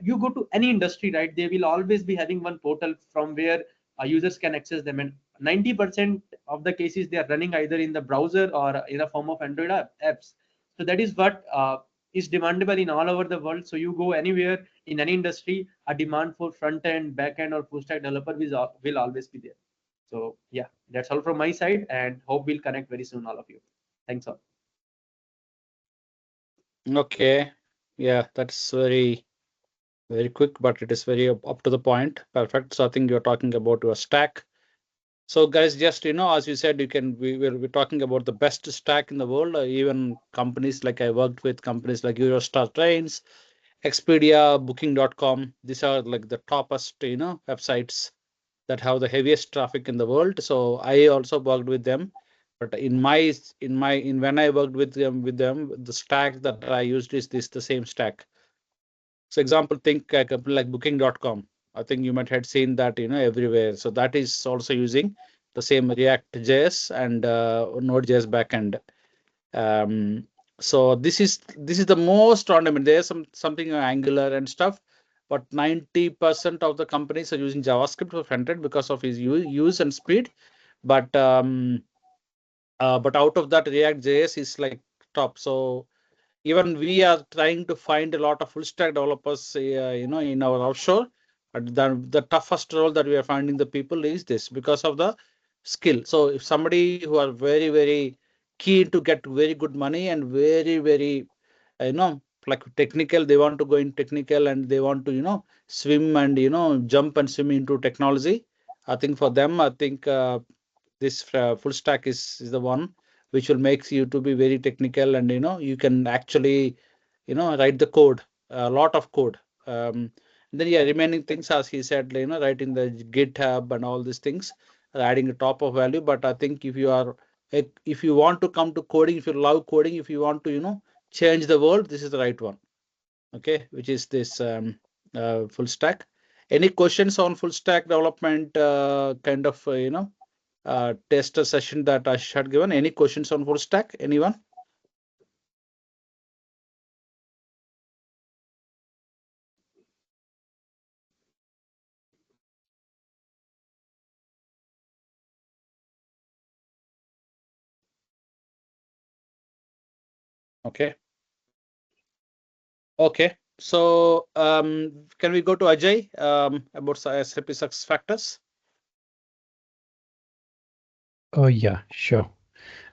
You go to any industry, right? They will always be having one portal from where users can access them. And 90% of the cases they are running either in the browser or in a form of Android apps. So that is what is demandable in all over the world. So you go anywhere in any industry, a demand for front end, back end, or full stack developer will always be there. So yeah, that's all from my side, and hope we'll connect very soon, all of you. Thanks all. Okay. Yeah, that's very quick, but it is very up to the point. Perfect. So I think you're talking about your stack. So guys, just as you said, we will be talking about the best stack in the world. Even companies like I worked with companies like Eurostar Trains, Expedia, Booking.com. These are like the toppest websites that have the heaviest traffic in the world. So I also worked with them. But when I worked with them, the stack that I used is the same stack. So example, think a company like Booking.com. I think you might have seen that everywhere. So that is also using the same React JS and Node.js backend. So this is the most ornament. There's something Angular and stuff, but 90% of the companies are using JavaScript for frontend because of its use and speed. But out of that, React JS is like top. So even we are trying to find a lot of full stack developers, in our offshore. But the toughest role that we are finding the people is this because of the skill. So if somebody who are very keen to get very good money and very, like technical, they want to go in technical and they want to, swim and, jump and swim into technology. I think for them, I think this full stack is the one which will makes you to be very technical and you can actually write the code, a lot of code. Then yeah, remaining things as he said, writing the GitHub and all these things are adding a top of value. But I think if you want to come to coding, if you love coding, if you want to change the world, this is the right one. Okay, which is this full stack. Any questions on full stack development kind of test session that I had given? Any questions on full stack? Anyone? Okay. Okay. So can we go to Ajay about SAP success factors? Oh yeah, sure.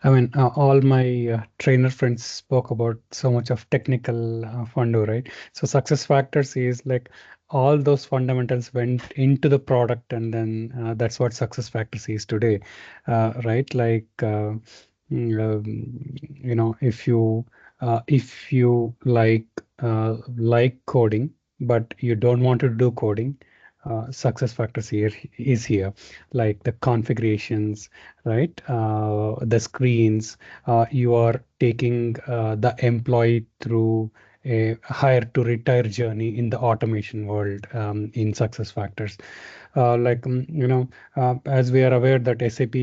I mean, all my trainer friends spoke about so much of technical fundo, right? So success factors is like all those fundamentals went into the product, and then that's what success factors is today, right? Like, if you like coding, but you don't want to do coding, success factors here is here, like the configurations, right? The screens. You are taking the employee through a hire to retire journey in the automation world in success factors. As we are aware that SAP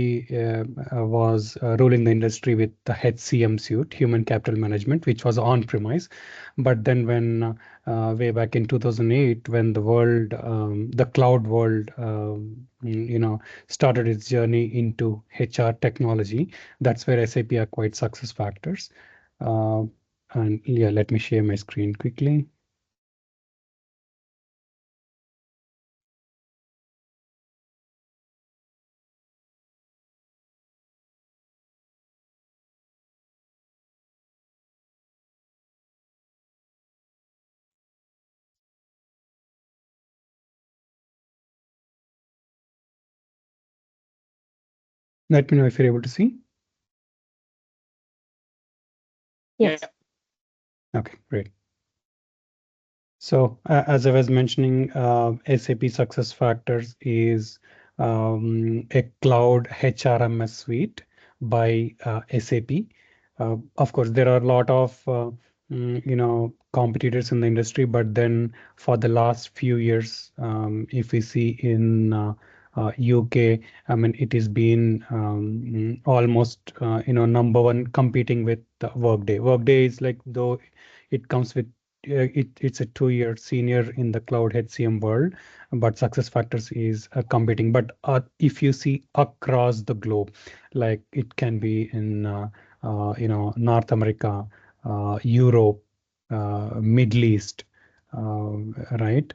was ruling the industry with the HCM suite, Human Capital Management, which was on premise. But then when way back in 2008, when the world, the cloud world, started its journey into HR technology, that's where SAP acquired success factors. And yeah, let me share my screen quickly. Let me know if you're able to see. Yes. Yeah. Okay, great. So as I was mentioning, SAP Success Factors is a cloud HRMS suite by SAP. Of course, there are a lot of competitors in the industry, but then for the last few years, if we see in UK, I mean, it has been almost number one, competing with Workday. Workday is like, though it comes with it's a 2-year senior in the cloud HCM world, but success factors is competing. But if you see across the globe, like it can be in North America, Europe, Middle East, right,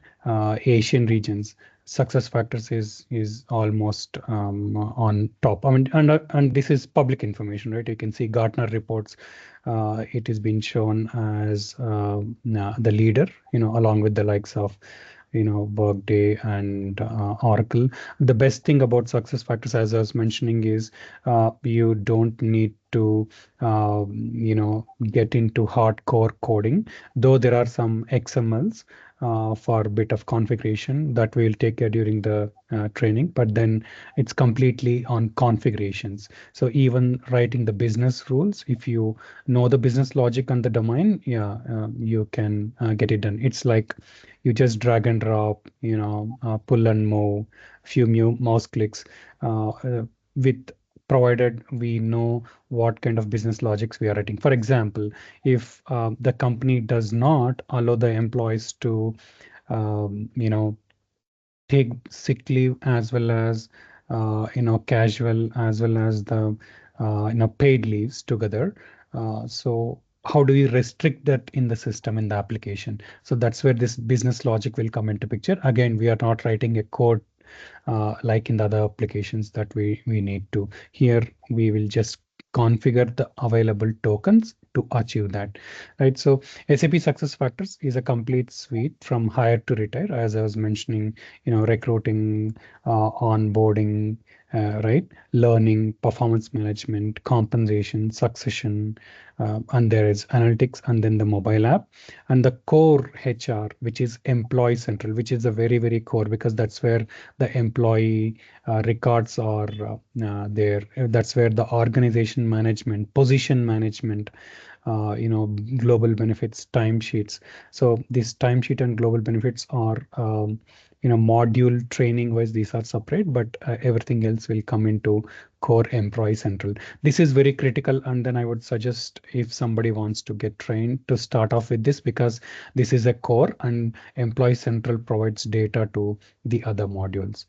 Asian regions, success factors is almost on top. I mean, and this is public information, right? You can see Gartner reports. It has been shown as the leader, along with the likes of Workday and Oracle. The best thing about success factors, as I was mentioning, is you don't need to get into hardcore coding, though there are some XMLs for a bit of configuration that we'll take care during the training, but then it's completely on configurations. So even writing the business rules, if you know the business logic and the domain, yeah, you can get it done. It's like you just drag and drop, pull and move, few mouse clicks, with provided we know what kind of business logics we are writing. For example, if the company does not allow the employees to, take sick leave as well as casual as well as the paid leaves together. So how do we restrict that in the system, in the application? So that's where this business logic will come into picture. Again, we are not writing a code like in the other applications that we need to. Here we will just configure the available tokens to achieve that, right? So SAP Success Factors is a complete suite from hire to retire, as I was mentioning, recruiting, onboarding, right, learning, performance management, compensation, succession, and there is analytics, and then the mobile app, and the core HR, which is employee central, which is a very, very core, because that's where the employee records are there. That's where the organization management, position management, global benefits, timesheets. So this timesheet and global benefits are, module training wise, these are separate, but everything else will come into core employee central. This is very critical. And then I would suggest, if somebody wants to get trained, to start off with this, because this is a core and employee central provides data to the other modules.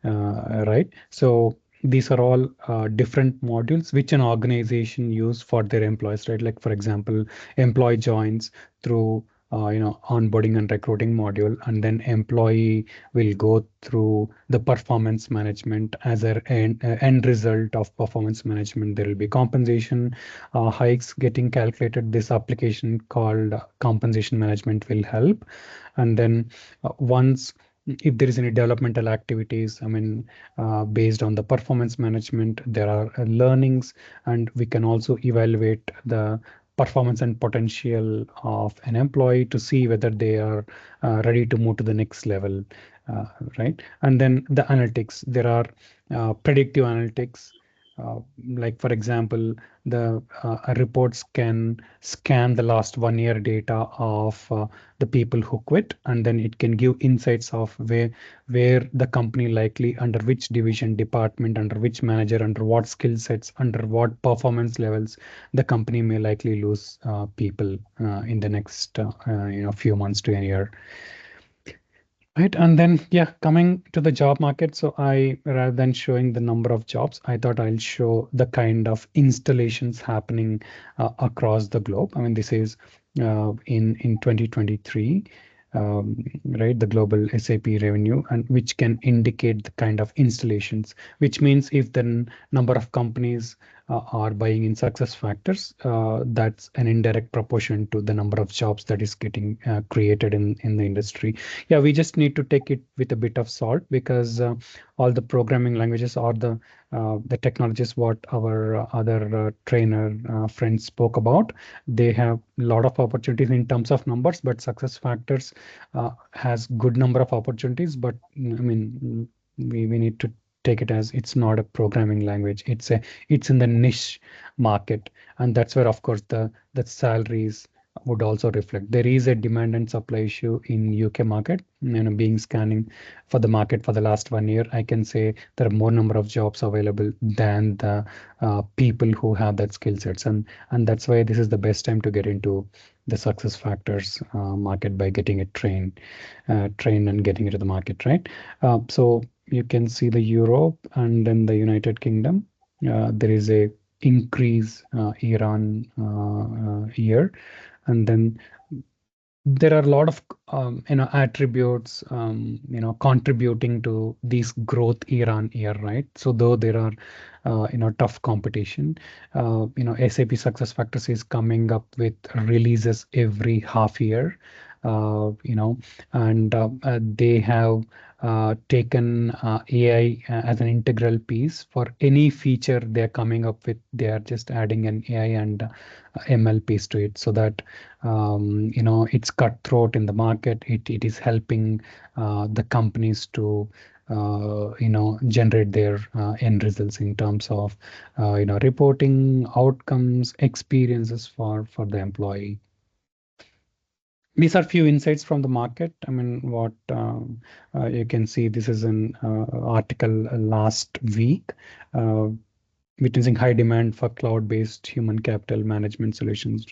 Right. So these are all different modules which an organization use for their employees, right? Like, for example, employee joins through onboarding and recruiting module, and then employee will go through the performance management. As an end result of performance management, there will be compensation hikes getting calculated. This application called compensation management will help. And then once, if there is any developmental activities, I mean, based on the performance management, there are learnings, and we can also evaluate the performance and potential of an employee to see whether they are ready to move to the next level, right? And then the analytics, there are predictive analytics. Like for example, the reports can scan the last 1 year data of the people who quit, and then it can give insights of where the company likely, under which division, department, under which manager, under what skill sets, under what performance levels, the company may likely lose people in the next few months to a year. Right. And then, yeah, coming to the job market. So rather than showing the number of jobs, I thought I'll show the kind of installations happening across the globe. I mean, this is in 2023, right, the global SAP revenue, and which can indicate the kind of installations, which means if the number of companies are buying in success factors, that's an indirect proportion to the number of jobs that is getting created in the industry. Yeah, we just need to take it with a bit of salt, because all the programming languages or the technologies what our other trainer friends spoke about, they have a lot of opportunities in terms of numbers, but success factors has good number of opportunities. But I mean, we need to take it as it's not a programming language, it's in the niche market, and that's where of course the salaries would also reflect. There is a demand and supply issue in UK market. Being scanning for the market for the last 1 year, I can say there are more number of jobs available than the people who have that skill sets, and that's why this is the best time to get into the success factors market by getting it trained and getting into the market, right? So you can see the Europe and then the United Kingdom. There is a increase year on year, and then there are a lot of attributes contributing to this growth year on year, right? So though there are tough competition, SAP success factors is coming up with releases every half year, and they have taken AI as an integral piece for any feature they're coming up with. They are just adding an AI and ML piece to it, so that it's cutthroat in the market. It is helping the companies to generate their end results in terms of reporting outcomes, experiences for the employee. These are few insights from the market. I mean, what you can see, this is an article last week, witnessing high demand for cloud-based human capital management solutions,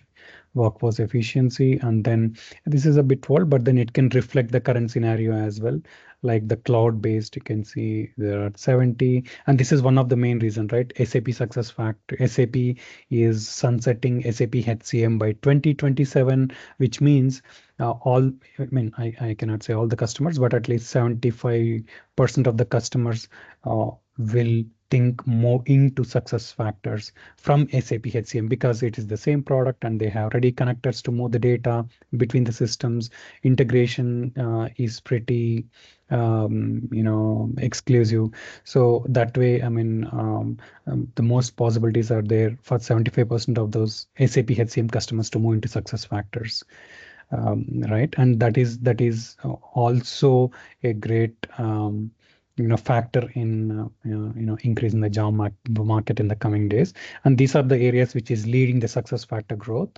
workforce efficiency. And then this is a bit old, but then it can reflect the current scenario as well. Like the cloud-based, you can see there are 70, and this is one of the main reasons, right? SAP success factor, SAP is sunsetting SAP HCM by 2027, which means all, I mean, I cannot say all the customers, but at least 75% of the customers will think more into success factors from SAP HCM, because it is the same product and they have ready connectors to move the data between the systems. Integration is pretty exclusive. So that way, I mean, the most possibilities are there for 75% of those SAP HCM customers to move into success factors. Right, and that is also a great factor in increasing the job market in the coming days. And these are the areas which is leading the success factor growth.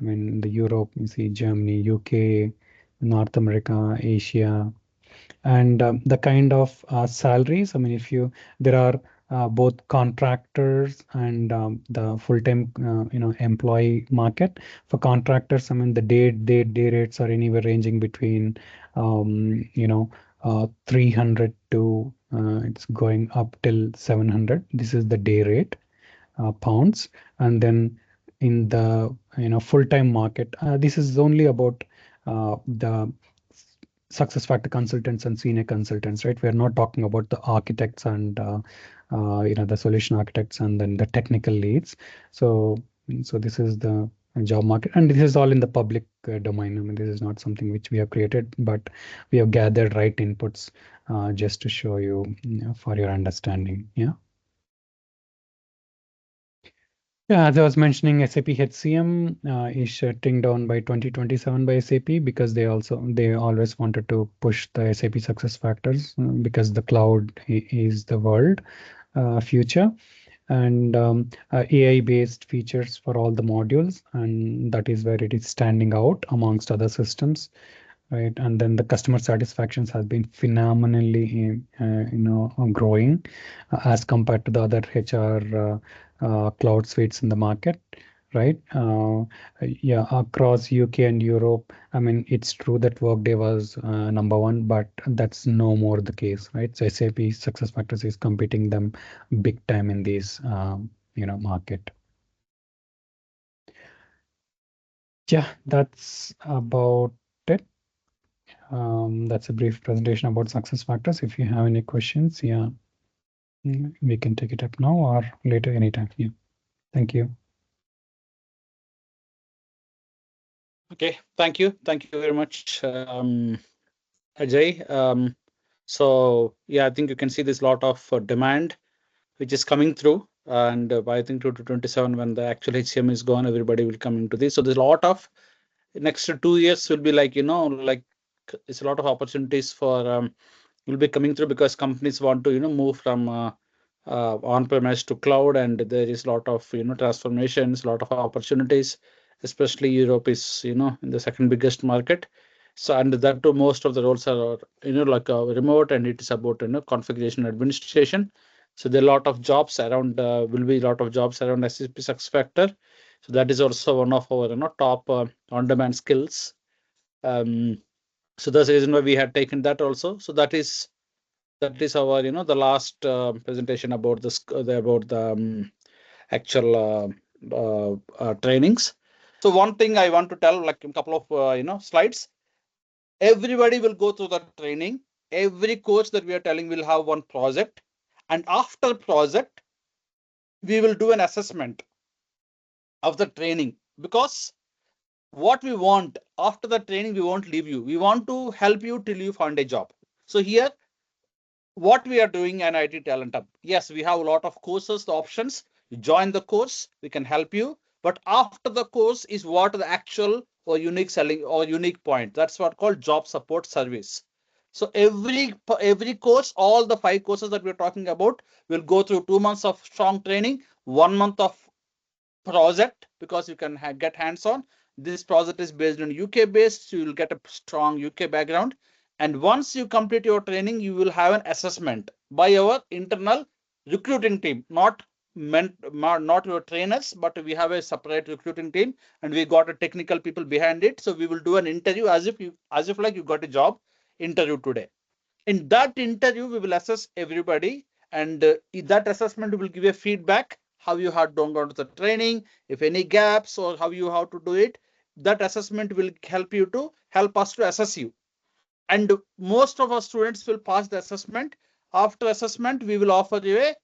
I mean, the Europe, you see Germany, UK, North America, Asia, and the kind of salaries. I mean, there are both contractors and the full-time employee market. For contractors, I mean, the day rates are anywhere ranging between 300 to it's going up till 700. This is the day rate, pounds. And then in the full-time market, this is only about the success factor consultants and senior consultants, right? We're not talking about the architects and the solution architects and then the technical leads. So this is the job market, and this is all in the public domain. I mean, this is not something which we have created, but we have gathered right inputs just to show you, for your understanding. Yeah. Yeah, as I was mentioning, SAP HCM is shutting down by 2027 by SAP because they always wanted to push the SAP success factors because the cloud is the world future, and AI-based features for all the modules, and that is where it is standing out amongst other systems, right? And then the customer satisfactions has been phenomenally, growing as compared to the other HR cloud suites in the market, right? Yeah, across UK and Europe, I mean, it's true that Workday was number one, but that's no more the case, right? So SAP SuccessFactors is competing them big time in this, market. Yeah, that's about it. That's a brief presentation about success factors. If you have any questions, yeah, we can take it up now or later anytime. Yeah. Thank you. Okay, thank you very much, Ajay. So yeah, I think you can see there's a lot of demand which is coming through, and I think 2027 when the actual HCM is gone, everybody will come into this. So there's a lot of next 2 years will be like it's a lot of opportunities for will be coming through because companies want to move from on-premise to cloud, and there is a lot of transformations, a lot of opportunities, especially Europe is in the second biggest market. So and that too, most of the roles are like remote, and it is about configuration administration. So there are a lot of jobs around, will be a lot of jobs around SAP SuccessFactor. So that is also one of our top on-demand skills. So that's the reason why we had taken that also. So that is our the last presentation about the actual trainings. So one thing I want to tell, like a couple of slides. Everybody will go through the training. Every course that we are telling will have one project, and after project we will do an assessment of the training, because what we want after the training, we won't leave you. We want to help you till you find a job. So here, what we are doing an IT Talent Hub. Yes, we have a lot of courses, the options. You join the course, we can help you. But after the course is what the actual or unique selling or unique point. That's what called job support service. So every course, all the 5 courses that we're talking about, will go through 2 months of strong training, 1 month of project, because you can get hands-on. This project is based on UK based, so you will get a strong UK background. And once you complete your training, you will have an assessment by our internal recruiting team, not your trainers, but we have a separate recruiting team, and we got a technical people behind it. So we will do an interview as if like you got a job interview today. In that interview, we will assess everybody, and in that assessment, we will give a feedback how you have done the training, if any gaps, or how you have to do it. That assessment will help us to assess you. And most of our students will pass the assessment. After assessment, we will offer you a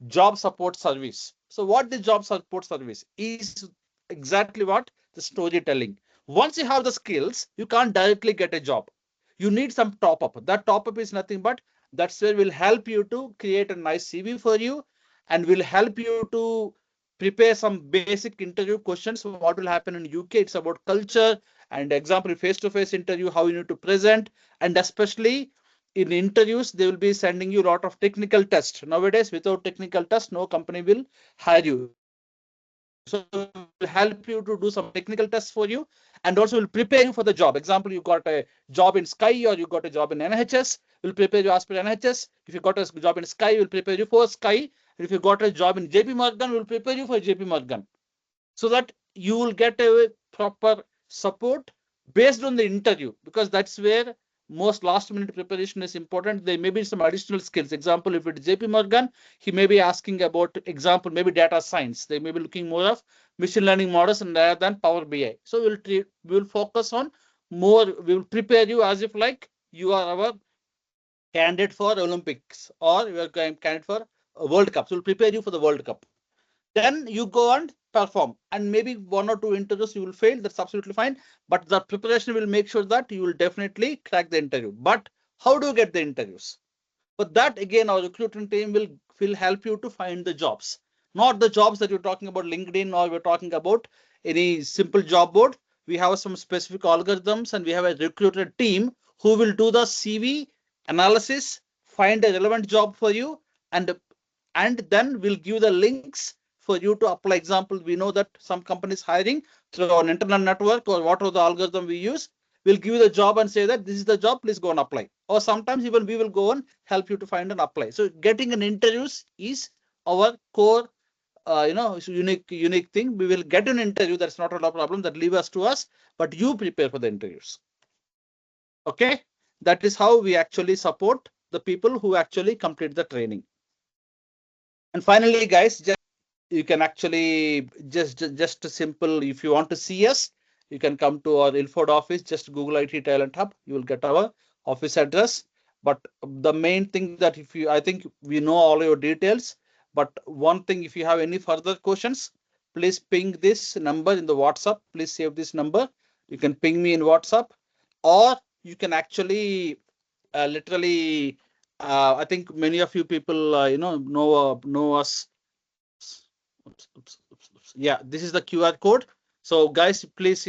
job support service. So what the job support service is, exactly what the storytelling. Once you have the skills, you can't directly get a job. You need some top up. That top up is nothing but that's where will help you to create a nice CV for you, and will help you to prepare some basic interview questions. What will happen in UK? It's about culture and example face-to-face interview, how you need to present, and especially in interviews, they will be sending you a lot of technical tests. Nowadays, without technical test, no company will hire you. So will help you to do some technical tests for you, and also will prepare you for the job. Example, you got a job in Sky or you got a job in NHS, will prepare you as per NHS. If you got a job in Sky, will prepare you for Sky. And if you got a job in JP Morgan, will prepare you for JP Morgan, so that you will get a proper support based on the interview, because that's where most last minute preparation is important. There may be some additional skills. Example, if it's JP Morgan, he may be asking about example, maybe data science. They may be looking more of machine learning models and rather than Power BI. So we'll focus on more. We will prepare you as if like you are our candidate for Olympics, or you are candidate for a World Cup. So we'll prepare you for the World Cup. Then you go and perform, and maybe 1 or 2 interviews you will fail. That's absolutely fine, but the preparation will make sure that you will definitely crack the interview. But how do you get the interviews? But that again, our recruiting team will help you to find the jobs. not the jobs that you're talking about LinkedIn, or we're talking about any simple job board. We have some specific algorithms, and we have a recruiter team who will do the CV analysis, find a relevant job for you, and then we'll give the links for you to apply. Example, we know that some companies hiring through an internet network or whatever the algorithm we use. We'll give you the job and say that this is the job, please go and apply. Or sometimes even we will go and help you to find and apply. So getting an interviews is our core, unique thing. We will get an interview. That's not a problem. That leave us to us, but you prepare for the interviews. Okay, that is how we actually support the people who actually complete the training. And finally, guys, you can actually just a simple, if you want to see us, you can come to our Ilford office. Just Google IT Talent Hub, you will get our office address. But the main thing that I think we know all your details, but one thing, if you have any further questions, please ping this number in the WhatsApp. Please save this number. You can ping me in WhatsApp, or you can actually literally, I think many of you people know us. Yeah, this is the QR code. So guys, please,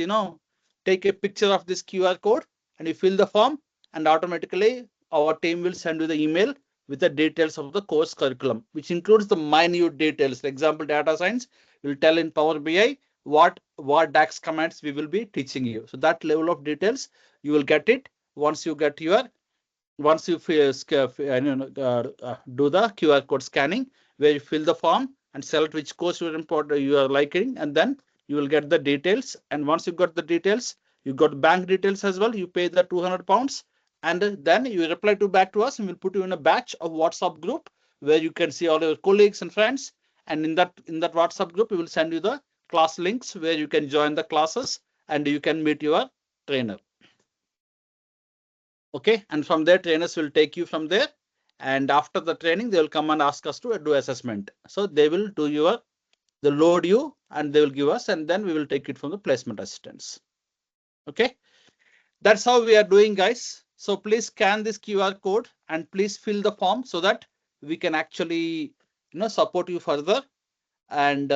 take a picture of this QR code and you fill the form, and automatically our team will send you the email with the details of the course curriculum, which includes the minute details. For example, data science will tell in Power BI what DAX commands we will be teaching you. So that level of details you will get it once you get your once you do the QR code scanning, where you fill the form and select which course you are liking, and then you will get the details. And once you got the details, you got bank details as well. You pay the £200, and then you reply back to us, and we'll put you in a batch of WhatsApp group where you can see all your colleagues and friends. And in that WhatsApp group, we will send you the class links where you can join the classes and you can meet your trainer. Okay, and from there, trainers will take you from there, and after the training they will come and ask us to do assessment. So they will they'll load you and they will give us, and then we will take it from the placement assistants. Okay, that's how we are doing, guys. So please scan this QR code and please fill the form so that we can actually support you further. And